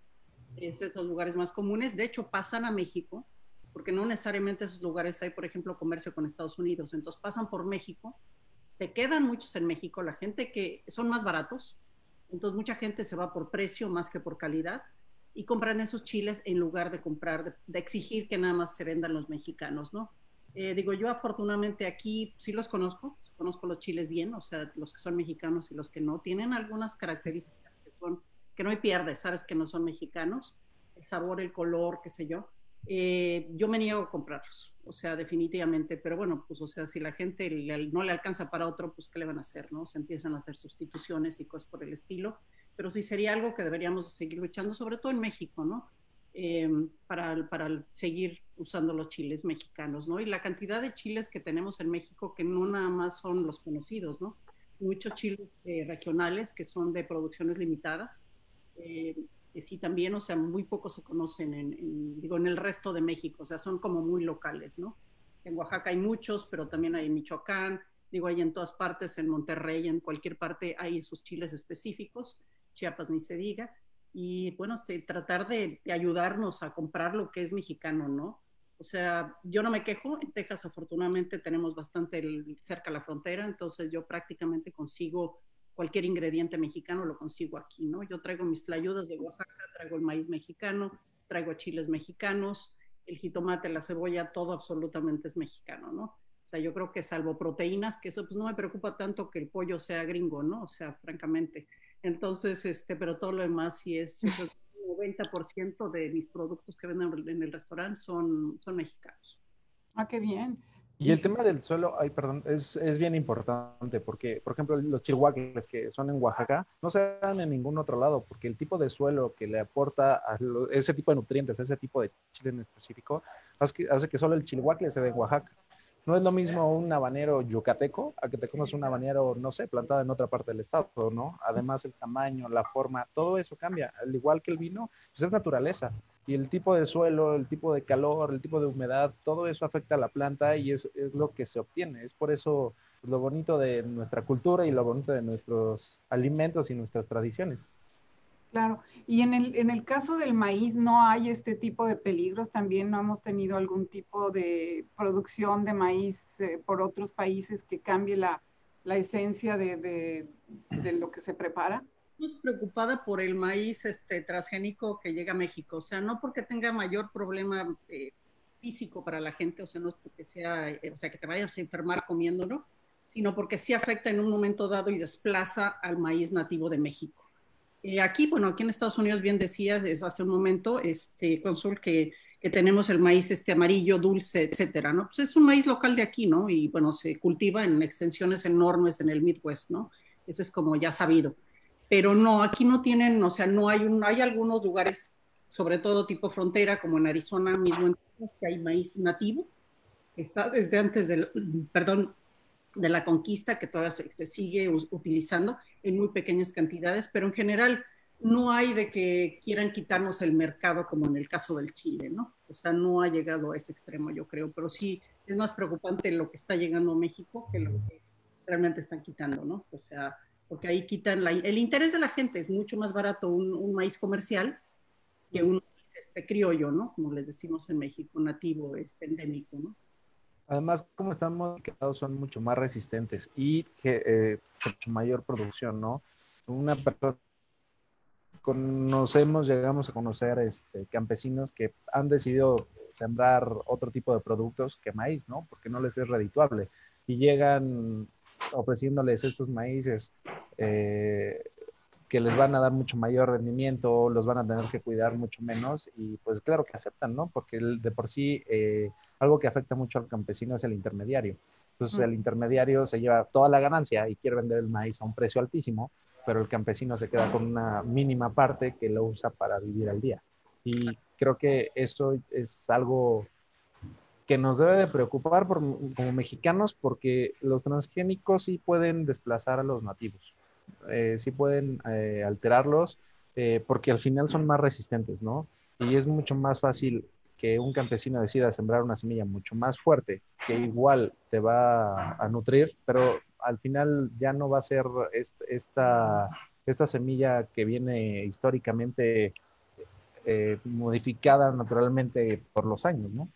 esos son los lugares más comunes. De hecho, pasan a México, porque no necesariamente esos lugares hay, por ejemplo, comercio con Estados Unidos. Entonces, pasan por México, se quedan muchos en México, la gente que son más baratos, entonces mucha gente se va por precio más que por calidad, y compran esos chiles en lugar de comprar, de exigir que nada más se vendan los mexicanos, ¿no? Digo, yo afortunadamente aquí sí los conozco los chiles bien, o sea, los que son mexicanos y los que no, tienen algunas características que no hay pierde, sabes que no son mexicanos, el sabor, el color, qué sé yo. Yo me niego a comprarlos, o sea, definitivamente, pero bueno, pues, o sea, si la gente no le alcanza para otro, pues, ¿qué le van a hacer, no? Se empiezan a hacer sustituciones y cosas por el estilo, pero sí sería algo que deberíamos seguir luchando, sobre todo en México, ¿no? Para seguir usando los chiles mexicanos, ¿no? Y la cantidad de chiles que tenemos en México, que no nada más son los conocidos, ¿no? Muchos chiles regionales que son de producciones limitadas, que sí también, o sea, muy pocos se conocen en el resto de México, o sea, son como muy locales, ¿no? En Oaxaca hay muchos, pero también hay en Michoacán, digo, hay en todas partes, en Monterrey, en cualquier parte hay sus chiles específicos, Chiapas ni se diga, y bueno, tratar de ayudarnos a comprar lo que es mexicano, ¿no? O sea, yo no me quejo, en Texas afortunadamente tenemos bastante cerca la frontera, entonces yo prácticamente consigo cualquier ingrediente mexicano, lo consigo aquí, ¿no? Yo traigo mis tlayudas de Oaxaca, traigo el maíz mexicano, traigo chiles mexicanos, el jitomate, la cebolla, todo absolutamente es mexicano, ¿no? O sea, yo creo que salvo proteínas, que eso pues no me preocupa tanto que el pollo sea gringo, ¿no? O sea, francamente. Entonces, pero todo lo demás sí es, yo creo que el 90% de mis productos que venden en el restaurante son mexicanos. Ah, qué bien. Y el tema del suelo, ay, perdón, es bien importante porque, por ejemplo, los chihuahuas que son en Oaxaca no se dan en ningún otro lado porque el tipo de suelo que le aporta ese tipo de nutrientes, ese tipo de chile en específico, hace que solo el chihuahua se dé en Oaxaca. No es lo mismo un habanero yucateco a que te comas un habanero, no sé, plantado en otra parte del estado, ¿no? Además, el tamaño, la forma, todo eso cambia. Al igual que el vino, pues es naturaleza. Y el tipo de suelo, el tipo de calor, el tipo de humedad, todo eso afecta a la planta y es lo que se obtiene. Es por eso lo bonito de nuestra cultura y lo bonito de nuestros alimentos y nuestras tradiciones. Claro, y en el caso del maíz no hay este tipo de peligros, también no hemos tenido algún tipo de producción de maíz por otros países que cambie la esencia de lo que se prepara. Estoy preocupada por el maíz transgénico que llega a México, o sea, no porque tenga mayor problema físico para la gente, o sea, no es porque sea, o sea, que te vayas a enfermar comiéndolo, sino porque sí afecta en un momento dado y desplaza al maíz nativo de México. Aquí, bueno, aquí en Estados Unidos, bien decías desde hace un momento, Consul, que tenemos el maíz amarillo, dulce, etcétera, ¿no? Pues es un maíz local de aquí, ¿no? Y bueno, se cultiva en extensiones enormes en el Midwest, ¿no? Eso es como ya sabido. Pero no, aquí no tienen, o sea, no hay hay algunos lugares, sobre todo tipo frontera, como en Arizona mismo, en Texas, que hay maíz nativo, que está desde antes del, perdón, de la conquista, que todavía se sigue utilizando en muy pequeñas cantidades, pero en general no hay de que quieran quitarnos el mercado como en el caso del Chile, ¿no? O sea, no ha llegado a ese extremo, yo creo, pero sí es más preocupante lo que está llegando a México que lo que realmente están quitando, ¿no? O sea, porque ahí quitan el interés de la gente, es mucho más barato un maíz comercial que un maíz criollo, ¿no? Como les decimos en México, nativo, endémico, ¿no? Además, como están modificados, son mucho más resistentes y que mucho mayor producción, ¿no? Una persona llegamos a conocer campesinos que han decidido sembrar otro tipo de productos que maíz, ¿no? Porque no les es redituable. Y llegan ofreciéndoles estos maíces eh, que les van a dar mucho mayor rendimiento, los van a tener que cuidar mucho menos y pues claro que aceptan, ¿no? Porque de por sí algo que afecta mucho al campesino es el intermediario. Entonces el intermediario se lleva toda la ganancia y quiere vender el maíz a un precio altísimo, pero el campesino se queda con una mínima parte que lo usa para vivir al día. Y creo que eso es algo que nos debe de preocupar como mexicanos porque los transgénicos sí pueden desplazar a los nativos, sí pueden alterarlos porque al final son más resistentes, ¿no? Y es mucho más fácil que un campesino decida sembrar una semilla mucho más fuerte, que igual te va a nutrir, pero al final ya no va a ser esta semilla que viene históricamente modificada naturalmente por los años, ¿no?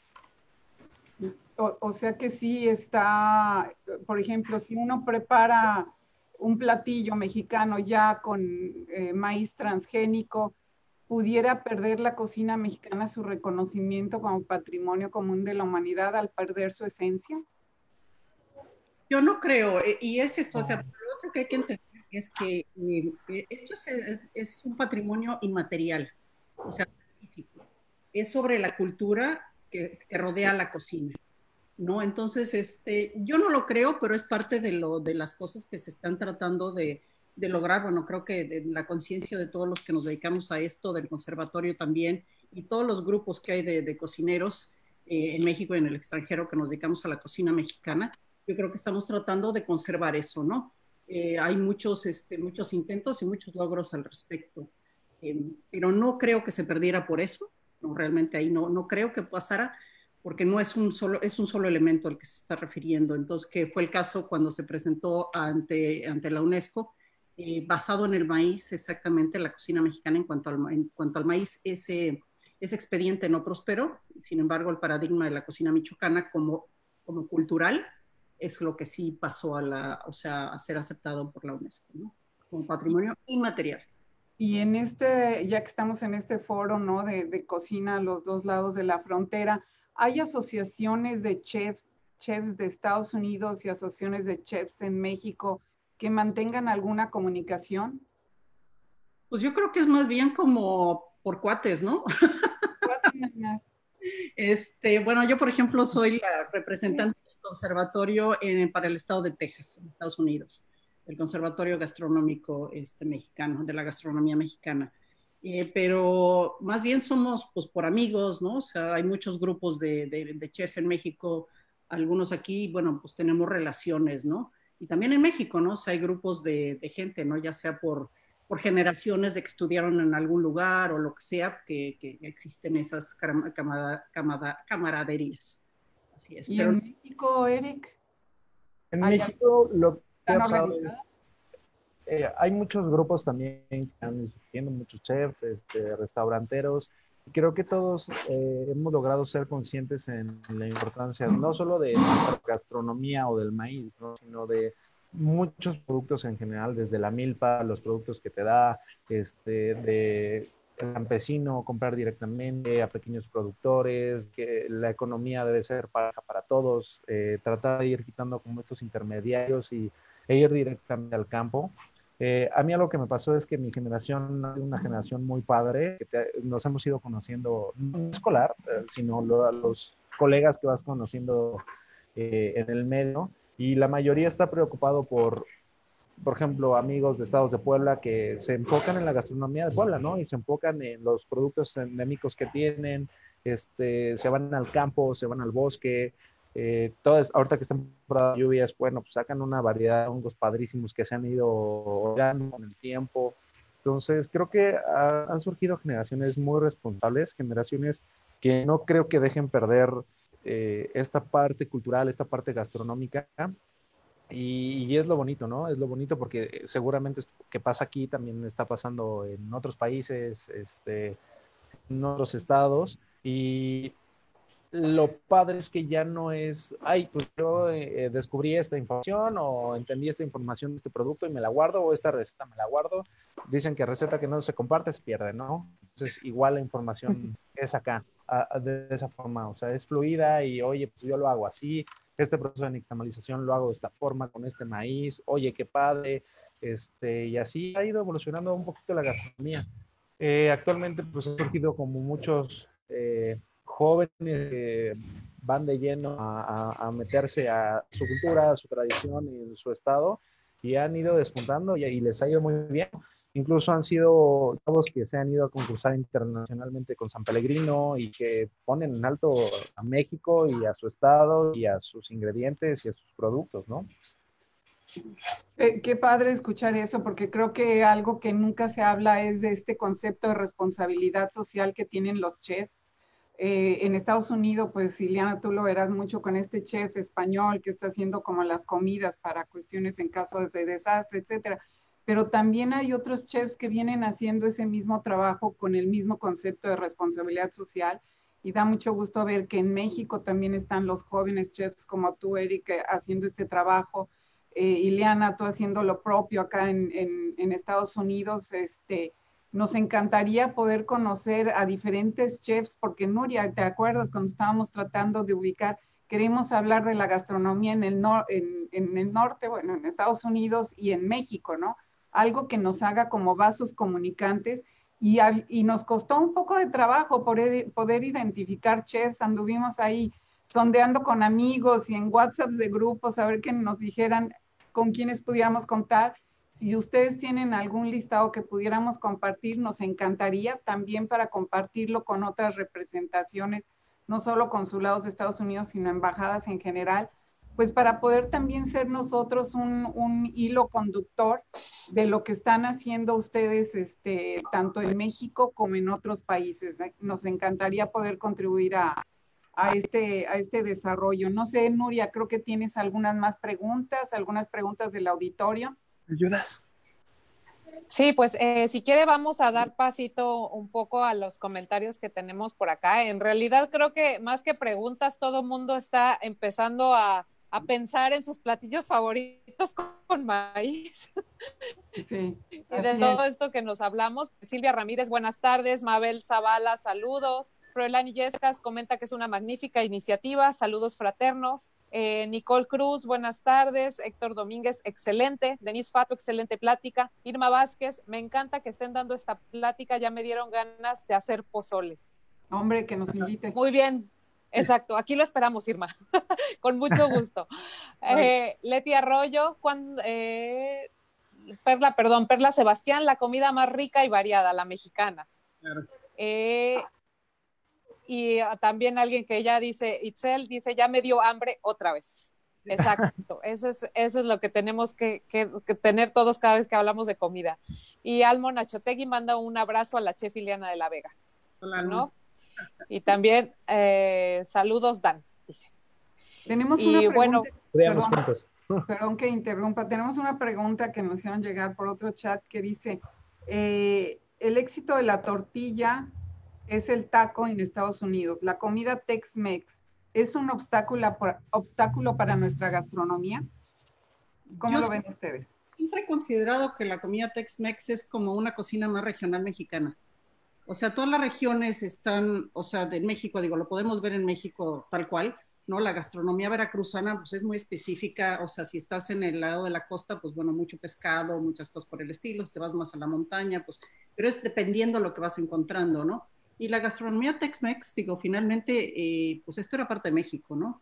O sea que sí está, por ejemplo, si uno prepara un platillo mexicano ya con maíz transgénico, ¿pudiera perder la cocina mexicana su reconocimiento como patrimonio común de la humanidad al perder su esencia? Yo no creo, y es esto, o sea, lo otro que hay que entender es que esto es un patrimonio inmaterial, o sea, físico. Es sobre la cultura que rodea la cocina, ¿no? Entonces, yo no lo creo, pero es parte de las cosas que se están tratando de lograr. Bueno, creo que de la conciencia de todos los que nos dedicamos a esto, del conservatorio también, y todos los grupos que hay de cocineros en México y en el extranjero que nos dedicamos a la cocina mexicana, yo creo que estamos tratando de conservar eso, ¿no? Hay muchos intentos y muchos logros al respecto, pero no creo que se perdiera por eso, no, realmente ahí no creo que pasara, porque no es es un solo elemento al que se está refiriendo. Entonces, que fue el caso cuando se presentó ante la UNESCO, basado en el maíz, exactamente la cocina mexicana en cuanto al maíz, ese expediente no prosperó. Sin embargo, el paradigma de la cocina michoacana como cultural es lo que sí pasó o sea, a ser aceptado por la UNESCO, ¿no? Como patrimonio inmaterial. Y ya que estamos en este foro, ¿no? De cocina a los dos lados de la frontera, ¿hay asociaciones de chefs de Estados Unidos y asociaciones de chefs en México que mantengan alguna comunicación? Pues yo creo que es más bien como por cuates, ¿no? Bueno, yo por ejemplo soy la representante del conservatorio para el estado de Texas, en Estados Unidos, el conservatorio gastronómico mexicano, de la gastronomía mexicana. Pero más bien somos pues por amigos, ¿no? O sea, hay muchos grupos de chefs en México, algunos aquí, bueno, pues tenemos relaciones, ¿no? Y también en México, ¿no? O sea, hay grupos de gente, ¿no? Ya sea por generaciones de que estudiaron en algún lugar o lo que sea, que existen esas camaraderías. Así es. ¿Y Pero en México, Eric, En allá México lo que ha están pasado organizadas? hay muchos grupos también que están surgiendo, muchos chefs, restauranteros. Creo que todos hemos logrado ser conscientes en la importancia no solo de nuestra gastronomía o del maíz, ¿no? Sino de muchos productos en general, desde la milpa, los productos que te da, de el campesino, comprar directamente a pequeños productores, que la economía debe ser para todos, tratar de ir quitando como estos intermediarios e ir directamente al campo. A mí algo que me pasó es que mi generación es una generación muy padre, que nos hemos ido conociendo, no escolar, sino a los colegas que vas conociendo en el medio, y la mayoría está preocupado por ejemplo, amigos de estados de Puebla que se enfocan en la gastronomía de Puebla, ¿no? Y se enfocan en los productos endémicos que tienen, se van al campo, se van al bosque, ahorita que están temporada de lluvias, bueno, pues sacan una variedad de hongos padrísimos que se han ido orando con el tiempo. Entonces, creo que han surgido generaciones muy responsables, generaciones que no creo que dejen perder esta parte cultural, esta parte gastronómica. Y es lo bonito, ¿no? Es lo bonito porque seguramente que pasa aquí también está pasando en otros países, en otros estados. Y lo padre es que ya no es, ay, pues yo descubrí esta información o entendí esta información de este producto y me la guardo, o esta receta me la guardo. Dicen que receta que no se comparte se pierde, ¿no? Entonces, igual la información es acá, de esa forma, o sea, es fluida y, oye, pues yo lo hago así, este proceso de nixtamalización lo hago de esta forma, con este maíz, oye, qué padre, y así ha ido evolucionando un poquito la gastronomía. Actualmente, pues, ha surgido como muchos jóvenes que van de lleno a meterse a su cultura, a su tradición y su estado, y han ido despuntando y les ha ido muy bien. Incluso han sido chavos que se han ido a concursar internacionalmente con San Pellegrino y que ponen en alto a México y a su estado y a sus ingredientes y a sus productos, ¿no? Qué padre escuchar eso, porque creo que algo que nunca se habla es de este concepto de responsabilidad social que tienen los chefs. En Estados Unidos, pues Ileana, tú lo verás mucho con este chef español que está haciendo como las comidas para cuestiones en caso de desastre, etcétera. Pero también hay otros chefs que vienen haciendo ese mismo trabajo con el mismo concepto de responsabilidad social. Y da mucho gusto ver que en México también están los jóvenes chefs como tú, Eric, haciendo este trabajo. Ileana, tú haciendo lo propio acá en Estados Unidos. Nos encantaría poder conocer a diferentes chefs, porque Nuria, ¿te acuerdas cuando estábamos tratando de ubicar? Queremos hablar de la gastronomía en el norte, bueno, en Estados Unidos y en México, ¿no? Algo que nos haga como vasos comunicantes y nos costó un poco de trabajo poder identificar chefs, anduvimos ahí sondeando con amigos y en WhatsApps de grupos a ver que nos dijeran con quienes pudiéramos contar. Si ustedes tienen algún listado que pudiéramos compartir, nos encantaría también para compartirlo con otras representaciones, no solo consulados de Estados Unidos, sino embajadas en general, pues para poder también ser nosotros un hilo conductor de lo que están haciendo ustedes, tanto en México como en otros países. Nos encantaría poder contribuir a este desarrollo. No sé, Nuria, creo que tienes algunas preguntas del auditorio. ¿Me ayudas? Sí, pues si quiere vamos a dar pasito un poco a los comentarios que tenemos por acá. En realidad creo que más que preguntas, todo el mundo está empezando a pensar en sus platillos favoritos con maíz. Sí, Y de así todo es. esto que nos hablamos. Silvia Ramírez, buenas tardes. Mabel Zavala, saludos. Froelán Illescas comenta que es una magnífica iniciativa. Saludos fraternos. Nicole Cruz, buenas tardes. Héctor Domínguez, excelente. Denise Fato, excelente plática. Irma Vázquez, me encanta que estén dando esta plática. Ya me dieron ganas de hacer pozole. Hombre, que nos invite. Muy bien. Exacto, aquí lo esperamos, Irma, con mucho gusto. Leti Arroyo, Perla Sebastián, la comida más rica y variada, la mexicana. Claro. Y también alguien que ya dice, Itzel, dice, ya me dio hambre otra vez. Exacto, eso es lo que tenemos que tener todos cada vez que hablamos de comida. Y Almo Nachotegui manda un abrazo a la chef Ileana de la Vega. Hola, ¿no? Y también saludos, Dan, dice. Tenemos y una bueno, pregunta, perdón que interrumpa, tenemos una pregunta que nos hicieron llegar por otro chat que dice, el éxito de la tortilla es el taco en Estados Unidos. ¿La comida Tex-Mex es un obstáculo para nuestra gastronomía? ¿Cómo lo ven ustedes? Siempre he considerado que la comida Tex-Mex es como una cocina más regional mexicana. O sea, todas las regiones están, o sea, de México, digo, lo podemos ver en México tal cual, ¿no? La gastronomía veracruzana, pues es muy específica, o sea, si estás en el lado de la costa, pues bueno, mucho pescado, muchas cosas por el estilo, si te vas más a la montaña, pues, pero es dependiendo lo que vas encontrando, ¿no? Y la gastronomía Tex-Mex, digo, finalmente, pues esto era parte de México, ¿no?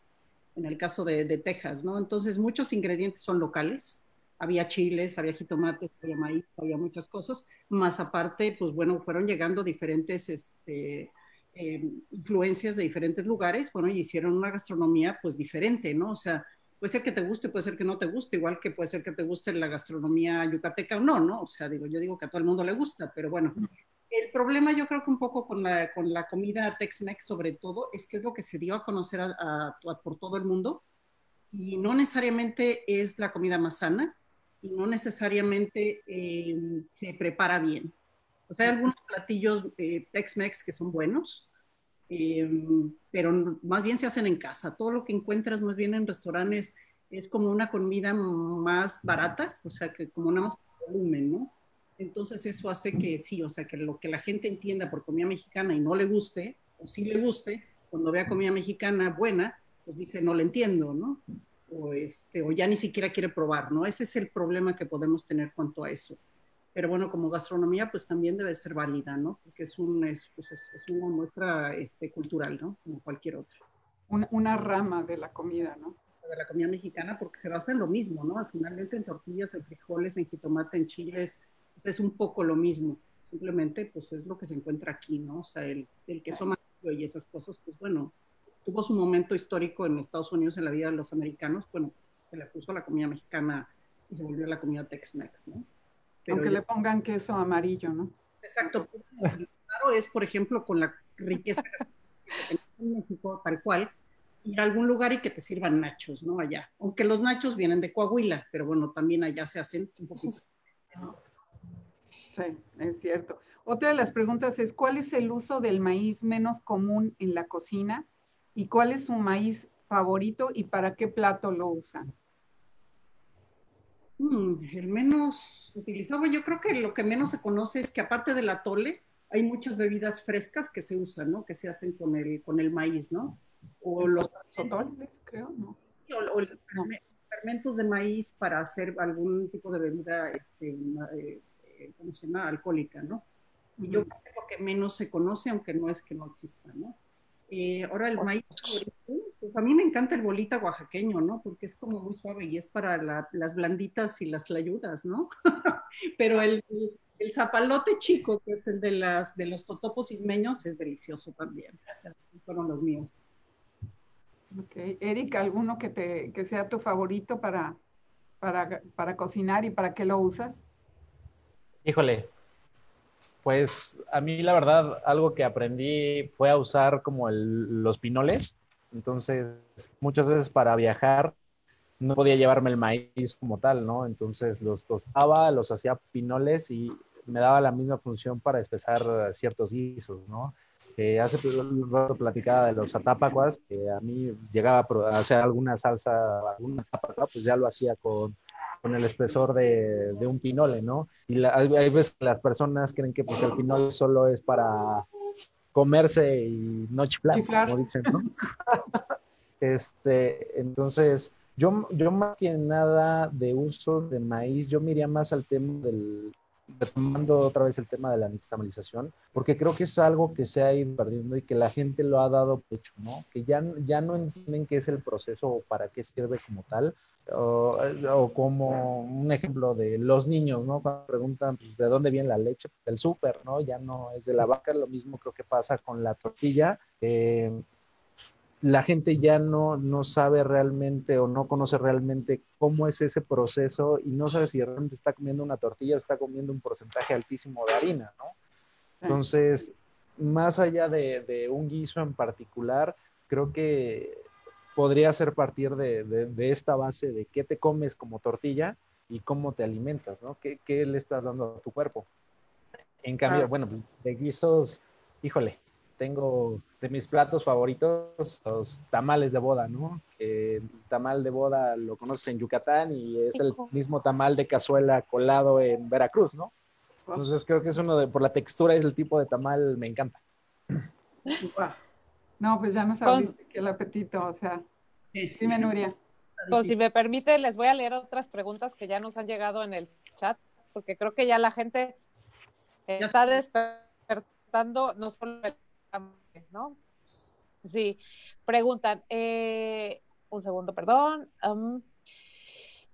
En el caso de Texas, ¿no? Entonces, muchos ingredientes son locales, había chiles, había jitomates, había maíz, había muchas cosas, más aparte, pues bueno, fueron llegando diferentes influencias de diferentes lugares, bueno, y hicieron una gastronomía pues diferente, ¿no? O sea, puede ser que te guste, puede ser que no te guste, igual que puede ser que te guste la gastronomía yucateca o no, ¿no? O sea, digo, yo digo que a todo el mundo le gusta, pero bueno. El problema yo creo que un poco con la comida Tex-Mex sobre todo es que es lo que se dio a conocer por todo el mundo y no necesariamente es la comida más sana y no necesariamente se prepara bien. O sea, hay algunos platillos Tex-Mex que son buenos, eh, pero más bien se hacen en casa. Todo lo que encuentras más bien en restaurantes es como una comida más barata, o sea, que como nada más por volumen, ¿no? Entonces eso hace que sí, o sea, que lo que la gente entienda por comida mexicana y no le guste, o sí le guste, cuando vea comida mexicana buena, pues dice, no le entiendo, ¿no? O ya ni siquiera quiere probar, ¿no? Ese es el problema que podemos tener cuanto a eso. Pero bueno, como gastronomía, pues también debe ser válida, ¿no? Porque es una muestra cultural, ¿no? Como cualquier otra. Una rama de la comida, ¿no? De la comida mexicana, porque se basa en lo mismo, ¿no? Finalmente en tortillas, en frijoles, en jitomate, en chiles, pues es un poco lo mismo. Simplemente, pues es lo que se encuentra aquí, ¿no? O sea, el queso amarillo y esas cosas, pues bueno, tuvo su momento histórico en Estados Unidos en la vida de los americanos, bueno, pues, se le puso a la comida mexicana y se volvió la comida Tex-Mex, ¿no? Pero aunque le pongan queso amarillo, ¿no? Exacto. Claro, es, por ejemplo, con la riqueza que tenemos en México, tal cual, ir a algún lugar y que te sirvan nachos, ¿no? Allá. Aunque los nachos vienen de Coahuila, pero bueno, también allá se hacen un poquito. Sí, es cierto. Otra de las preguntas es, ¿cuál es el uso del maíz menos común en la cocina? ¿Y cuál es su maíz favorito y para qué plato lo usan? El menos utilizado, yo creo que lo que menos se conoce es que aparte del atole, hay muchas bebidas frescas que se usan, ¿no? Que se hacen con el maíz, ¿no? O los sotoles, creo, ¿no? O fermentos de maíz para hacer algún tipo de bebida, ¿cómo se llama? Alcohólica, ¿no? Y yo creo que es lo que menos se conoce, aunque no es que no exista, ¿no? Ahora el maíz, pues a mí me encanta el bolita oaxaqueño, ¿no? Porque es como muy suave y es para las blanditas y las tlayudas, ¿no? Pero el zapalote chico, que es el de los totopos ismeños, es delicioso también. Fueron los míos. Ok. Eric, ¿alguno que sea tu favorito para cocinar y para qué lo usas? Híjole, pues a mí la verdad algo que aprendí fue a usar como los pinoles. Entonces, muchas veces para viajar no podía llevarme el maíz como tal, ¿no? Entonces los tostaba, los hacía pinoles y me daba la misma función para espesar ciertos guisos, ¿no? Hace un rato platicaba de los atápacuas, que a mí llegaba a hacer alguna salsa, alguna atápacua, pues ya lo hacía con el espesor de un pinole, ¿no? Y hay veces que las personas creen que pues el pinole solo es para comerse y no chiflar, como dicen, ¿no? Entonces, yo más que nada de uso de maíz, yo me iría más al tema retomando otra vez el tema de la nixtamalización, porque creo que es algo que se ha ido perdiendo y que la gente lo ha dado pecho, ¿no? Que ya no entienden qué es el proceso o para qué sirve como tal, o como un ejemplo de los niños, ¿no? Cuando preguntan pues, de dónde viene la leche, del súper, ¿no? Ya no es de la vaca, lo mismo creo que pasa con la tortilla. La gente ya no sabe realmente o no conoce realmente cómo es ese proceso y no sabe si realmente está comiendo una tortilla o está comiendo un porcentaje altísimo de harina, ¿no? Entonces, más allá de un guiso en particular, creo que podría ser partir de esta base de qué te comes como tortilla y cómo te alimentas, ¿no? ¿Qué le estás dando a tu cuerpo? En cambio, bueno, de guisos, híjole, tengo de mis platos favoritos los tamales de boda, ¿no? El tamal de boda lo conoces en Yucatán y es el mismo tamal de cazuela colado en Veracruz, ¿no? Entonces creo que es por la textura y el tipo de tamal me encanta. No, pues ya nos abriste el apetito, o sea, dime, Nuria. Si me permite, les voy a leer otras preguntas que ya nos han llegado en el chat, porque creo que ya la gente está despertando, no solo el hambre, ¿no? Sí, preguntan, un segundo, perdón.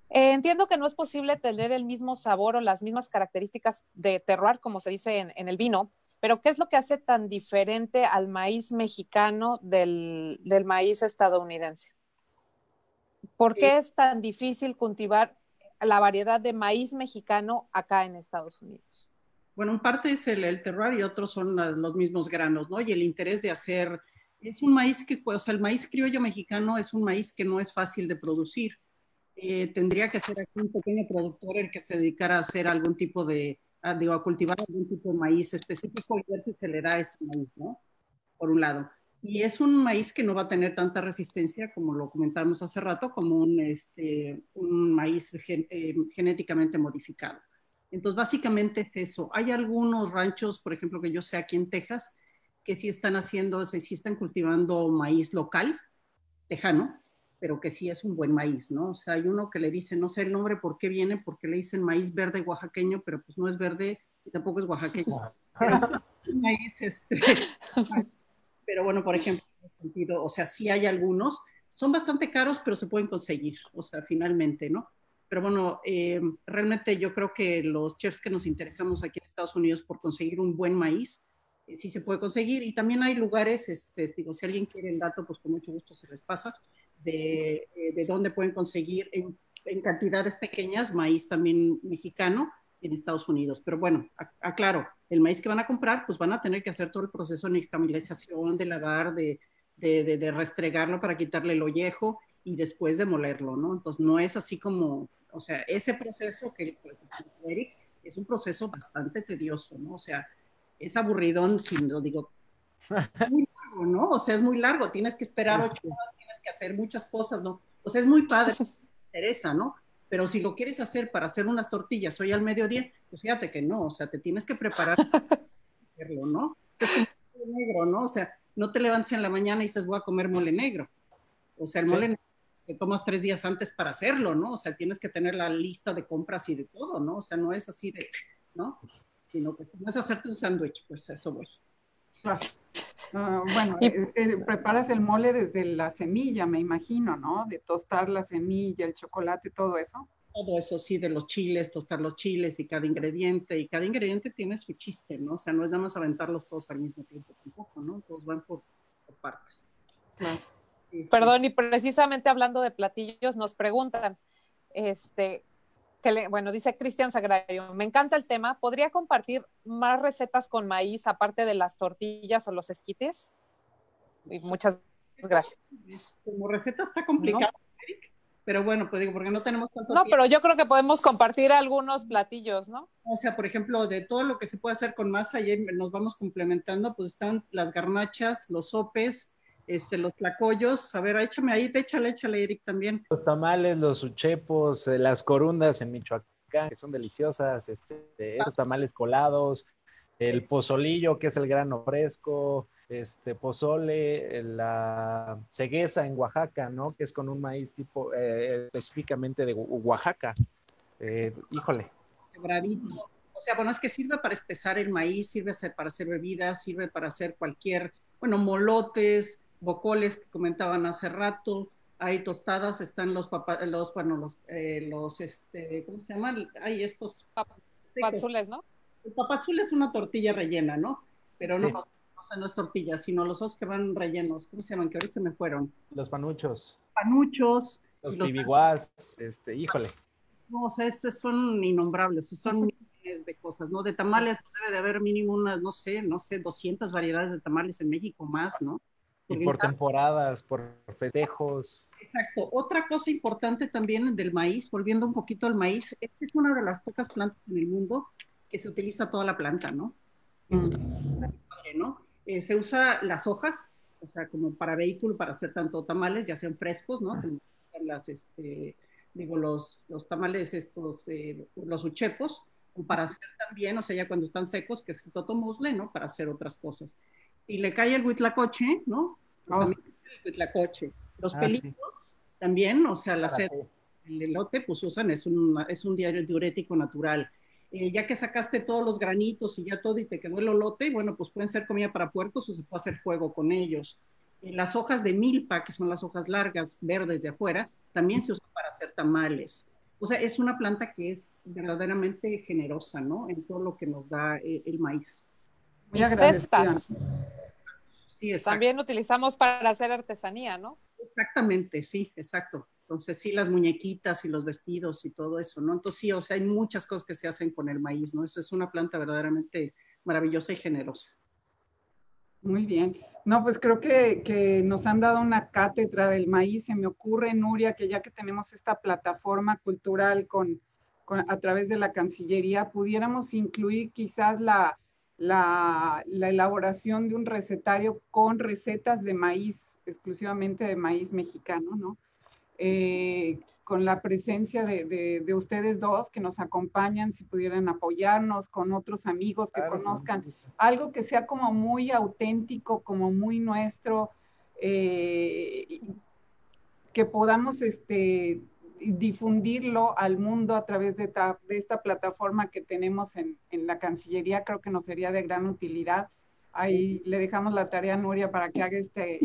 Entiendo que no es posible tener el mismo sabor o las mismas características de terroir, como se dice en el vino, pero ¿qué es lo que hace tan diferente al maíz mexicano del maíz estadounidense? ¿Por qué es tan difícil cultivar la variedad de maíz mexicano acá en Estados Unidos? Bueno, en parte es el terroir y otros son los mismos granos, ¿no? Y el interés de hacer, es un maíz que, o sea, el maíz criollo mexicano es un maíz que no es fácil de producir. Tendría que ser aquí un pequeño productor el que se dedicara a hacer algún tipo de, a cultivar algún tipo de maíz específico y ver si se le da ese maíz, ¿no? Por un lado. Y es un maíz que no va a tener tanta resistencia, como lo comentamos hace rato, como un maíz genéticamente modificado. Entonces, básicamente es eso. Hay algunos ranchos, por ejemplo, que yo sé aquí en Texas, que sí están haciendo, o sea, sí están cultivando maíz local, tejano, pero que sí es un buen maíz, ¿no? O sea, hay uno que le dice, no sé el nombre por qué viene, porque le dicen maíz verde oaxaqueño, pero pues no es verde y tampoco es oaxaqueño. Pero maíz, pero bueno, por ejemplo, en ese sentido, o sea, sí hay algunos, son bastante caros, pero se pueden conseguir, o sea, finalmente, ¿no? Pero bueno, realmente yo creo que los chefs que nos interesamos aquí en Estados Unidos por conseguir un buen maíz, sí se puede conseguir. Y también hay lugares, digo, si alguien quiere el dato, pues con mucho gusto se les pasa, de dónde pueden conseguir en cantidades pequeñas maíz también mexicano en Estados Unidos. Pero bueno, aclaro, el maíz que van a comprar, pues van a tener que hacer todo el proceso de nixtamalización, de lavar, de restregarlo para quitarle el ollejo y después de molerlo, ¿no? Entonces no es así como, o sea, ese proceso que Eric es un proceso bastante tedioso, ¿no? O sea, es aburridón, si lo digo, muy largo, ¿no? O sea, es muy largo, tienes que esperar 8 horas, tienes que hacer muchas cosas, ¿no? O sea, es muy padre, me interesa, ¿no? Pero si lo quieres hacer para hacer unas tortillas hoy al mediodía, pues fíjate que no, o sea, te tienes que preparar para hacerlo, ¿no? O sea, es como mole negro, ¿no? O sea, no te levantas en la mañana y dices, voy a comer mole negro. O sea, el mole negro te tomas 3 días antes para hacerlo, ¿no? O sea, tienes que tener la lista de compras y de todo, ¿no? O sea, no es así de, ¿no? Sino que no es hacerte un sándwich, pues eso voy. Bueno, preparas el mole desde la semilla, me imagino, ¿no? De tostar la semilla, el chocolate, todo eso. Todo eso sí, de los chiles, tostar los chiles y cada ingrediente tiene su chiste, ¿no? O sea, no es nada más aventarlos todos al mismo tiempo tampoco, ¿no? Todos van por partes. Claro. Sí, Perdón, y precisamente hablando de platillos, nos preguntan, bueno, dice Cristian Sagrario, me encanta el tema, ¿podría compartir más recetas con maíz aparte de las tortillas o los esquites? Y muchas gracias. Como receta está complicado, ¿no? Pero bueno, pues digo, porque no tenemos tanto tiempo. Pero yo creo que podemos compartir algunos platillos, ¿no? O sea, por ejemplo, de todo lo que se puede hacer con masa, y nos vamos complementando, pues están las garnachas, los sopes, los tlacoyos. A ver, échale, Eric, también. Los tamales, los uchepos, las corundas en Michoacán, que son deliciosas, esos tamales colados, el pozolillo, que es el grano fresco, pozole, la cegueza en Oaxaca, ¿no? Que es con un maíz tipo, específicamente de Oaxaca. Híjole. Quebradito, O sea, bueno, es que sirve para espesar el maíz, sirve para hacer bebidas, sirve para hacer cualquier, bueno, molotes, bocoles que comentaban hace rato, hay tostadas, están ¿cómo se llaman? Hay estos secos. Pazules, ¿no? El papadzul es una tortilla rellena, ¿no? Pero no, Sí. no es tortilla, sino los otros que van rellenos, ¿cómo se llaman? Que ahorita se me fueron. Los panuchos, Panuchos. los Y los pibiguas, híjole. no, o sea, son innombrables, son miles de cosas, ¿no? De tamales, pues debe de haber mínimo unas, no sé, 200 variedades de tamales en México más, ¿no? Y Porque por temporadas, por festejos. exacto. Otra cosa importante también del maíz, volviendo un poquito al maíz, es que es una de las pocas plantas en el mundo que se utiliza toda la planta, ¿no? Eso es padre, ¿no? Se usa las hojas, o sea, como para vehículo, para hacer tanto tamales, ya sean frescos, ¿no? Como los tamales estos, los uchepos, o para hacer también, o sea, ya cuando están secos, que es el totomuzle, ¿no? Para hacer otras cosas. Y le cae el huitlacoche, ¿no? Pues también el huitlacoche. Los pelitos Sí. también, o sea, el elote, pues usan, es un diurético natural. Ya que sacaste todos los granitos y ya todo y te quedó el elote, bueno, pues pueden ser comida para puercos o se puede hacer fuego con ellos. Las hojas de milpa, que son las hojas largas, verdes de afuera, también se usan para hacer tamales. O sea, es una planta que es verdaderamente generosa, ¿no? En todo lo que nos da el maíz. Muy Y agradecida. cestas. Sí, exacto. También utilizamos para hacer artesanía, ¿no? Exactamente, sí, exacto. Entonces, sí, las muñequitas y los vestidos y todo eso, ¿no? Entonces, sí, o sea, hay muchas cosas que se hacen con el maíz, ¿no? Eso es una planta verdaderamente maravillosa y generosa. Muy bien. No, pues creo que nos han dado una cátedra del maíz. Se me ocurre, Nuria, que ya que tenemos esta plataforma cultural a través de la Cancillería, pudiéramos incluir quizás la elaboración de un recetario con recetas de maíz, exclusivamente de maíz mexicano, ¿no? Con la presencia de ustedes dos que nos acompañan, si pudieran apoyarnos con otros amigos que conozcan, algo que sea como muy auténtico, como muy nuestro, que podamos difundirlo al mundo a través de esta plataforma que tenemos en la Cancillería. Creo que nos sería de gran utilidad. Ahí le dejamos la tarea a Nuria para que haga este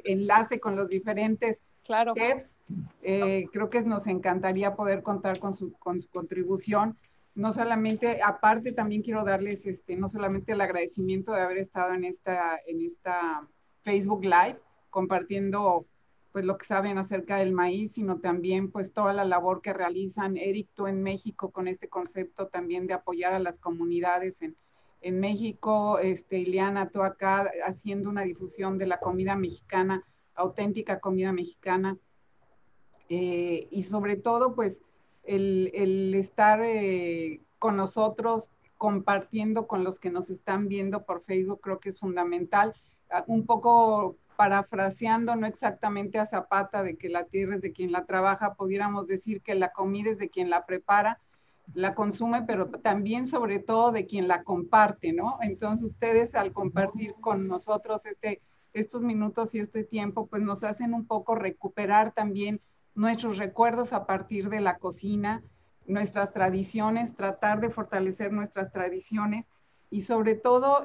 enlace con los diferentes Claro. chefs. Creo que nos encantaría poder contar con su contribución. No solamente, aparte también quiero darles no solamente el agradecimiento de haber estado en esta Facebook Live compartiendo pues lo que saben acerca del maíz, sino también pues toda la labor que realizan Eric, tú en México con este concepto también de apoyar a las comunidades en México, Ileana, tú acá haciendo una difusión de la comida mexicana, auténtica comida mexicana, y sobre todo pues el estar con nosotros compartiendo con los que nos están viendo por Facebook creo que es fundamental. Un poco parafraseando, no exactamente a Zapata, de que la tierra es de quien la trabaja, pudiéramos decir que la comida es de quien la prepara, la consume, pero también sobre todo de quien la comparte, ¿no? Entonces ustedes al compartir con nosotros estos minutos y este tiempo, pues nos hacen un poco recuperar también nuestros recuerdos a partir de la cocina, nuestras tradiciones, tratar de fortalecer nuestras tradiciones y sobre todo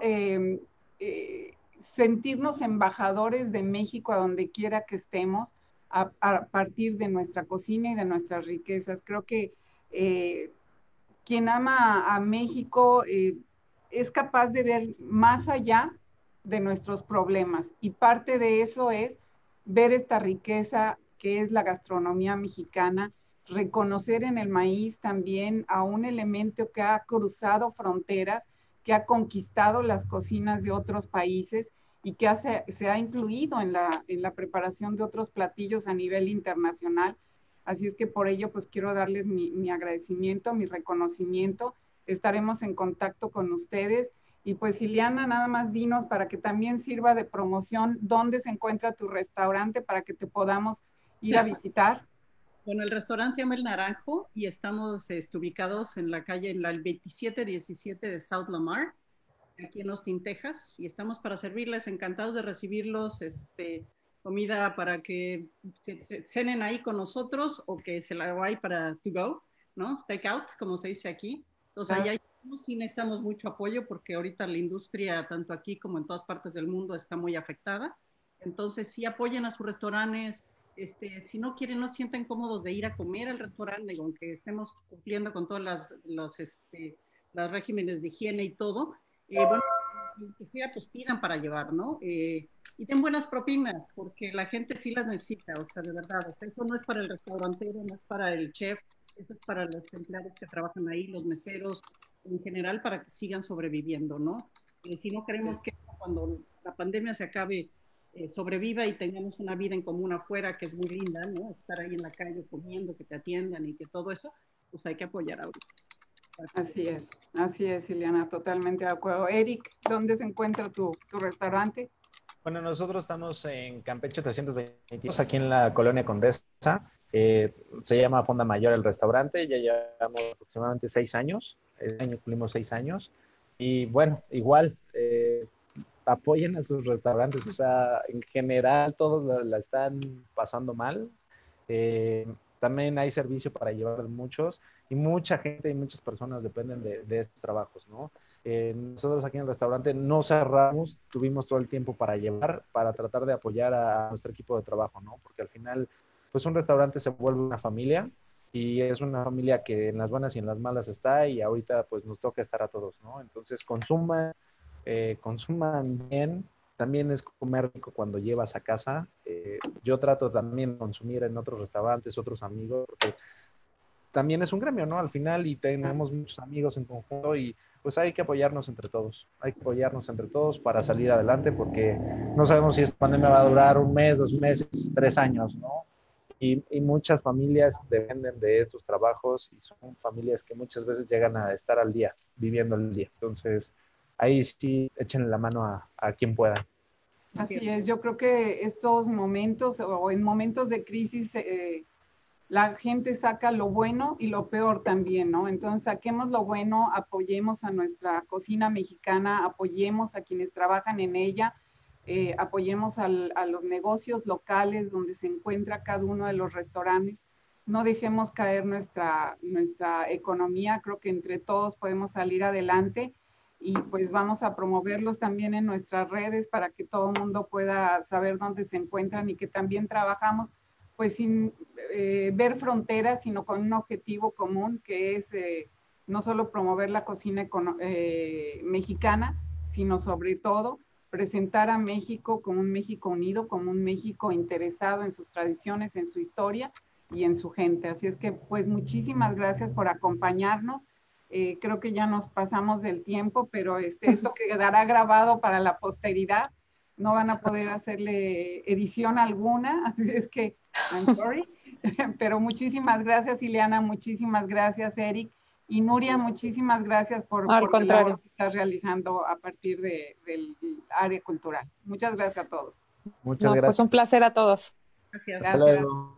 sentirnos embajadores de México a donde quiera que estemos a partir de nuestra cocina y de nuestras riquezas. Creo que quien ama a México es capaz de ver más allá de nuestros problemas y parte de eso es ver esta riqueza que es la gastronomía mexicana, reconocer en el maíz también a un elemento que ha cruzado fronteras, que ha conquistado las cocinas de otros países y que se ha incluido en la preparación de otros platillos a nivel internacional. Así es que por ello, pues quiero darles mi agradecimiento, mi reconocimiento. Estaremos en contacto con ustedes. Y pues, Ileana, nada más dinos para que también sirva de promoción dónde se encuentra tu restaurante para que te podamos ir a visitar. Bueno, el restaurante se llama El Naranjo y estamos ubicados en la calle, en la 2717 de South Lamar, aquí en Austin, Texas, y estamos para servirles, encantados de recibirlos, comida para que se cenen ahí con nosotros o que se la hagan para to go, ¿no? Take out, como se dice aquí. Entonces, allá hay Sí necesitamos mucho apoyo porque ahorita la industria, tanto aquí como en todas partes del mundo, está muy afectada. Entonces, sí apoyen a sus restaurantes. Si no quieren, no se sienten cómodos de ir a comer al restaurante, aunque estemos cumpliendo con todas las regímenes de higiene y todo. Bueno, que sea, pues pidan para llevar, ¿no? Y den buenas propinas, porque la gente sí las necesita, o sea, de verdad. O sea, eso no es para el restaurantero, no es para el chef, eso es para los empleados que trabajan ahí, los meseros, en general, para que sigan sobreviviendo, ¿no? Si no queremos que cuando la pandemia se acabe, sobreviva y tengamos una vida en común afuera, que es muy linda, ¿no? Estar ahí en la calle comiendo, que te atiendan y que todo eso, pues hay que apoyar ahorita. Así es, Ileana, totalmente de acuerdo. Eric, ¿dónde se encuentra tu restaurante? Bueno, nosotros estamos en Campeche 322, aquí en la Colonia Condesa. Se llama Fonda Mayor el restaurante, ya llevamos aproximadamente 6 años. Este año cumplimos 6 años. Y bueno, igual, apoyen a sus restaurantes, o sea, en general todos la están pasando mal. También hay servicio para llevar muchos y mucha gente y muchas personas dependen de estos trabajos, ¿no? Nosotros aquí en el restaurante no cerramos, tuvimos todo el tiempo para llevar, para tratar de apoyar a nuestro equipo de trabajo, ¿no? Porque al final, pues un restaurante se vuelve una familia y es una familia que en las buenas y en las malas está y ahorita pues nos toca estar a todos, ¿no? Entonces consuman bien, también es comer rico cuando llevas a casa. Yo trato también de consumir en otros restaurantes, otros amigos, porque también es un gremio, ¿no? Al final y tenemos muchos amigos en conjunto y pues hay que apoyarnos entre todos. Hay que apoyarnos entre todos para salir adelante porque no sabemos si esta pandemia va a durar 1 mes, 2 meses, 3 años, ¿no? Y muchas familias dependen de estos trabajos y son familias que muchas veces llegan a estar al día, viviendo el día. Entonces, ahí sí, échenle la mano a quien pueda. Así es, yo creo que estos momentos o en momentos de crisis, la gente saca lo bueno y lo peor también, ¿no? Entonces, saquemos lo bueno, apoyemos a nuestra cocina mexicana, apoyemos a quienes trabajan en ella, apoyemos a los negocios locales donde se encuentra cada uno de los restaurantes. No dejemos caer nuestra economía, creo que entre todos podemos salir adelante y pues vamos a promoverlos también en nuestras redes para que todo el mundo pueda saber dónde se encuentran y que también trabajamos pues sin ver fronteras, sino con un objetivo común que es no solo promover la cocina mexicana, sino sobre todo presentar a México como un México unido, como un México interesado en sus tradiciones, en su historia y en su gente. Así es que pues muchísimas gracias por acompañarnos. Creo que ya nos pasamos del tiempo, pero esto quedará grabado para la posteridad. No van a poder hacerle edición alguna, así es que, I'm sorry, pero muchísimas gracias, Ileana, muchísimas gracias, Eric, y Nuria, muchísimas gracias por la labor que estás realizando a partir del área cultural. Muchas gracias a todos. Muchas gracias. Pues un placer a todos. Gracias. Hasta luego.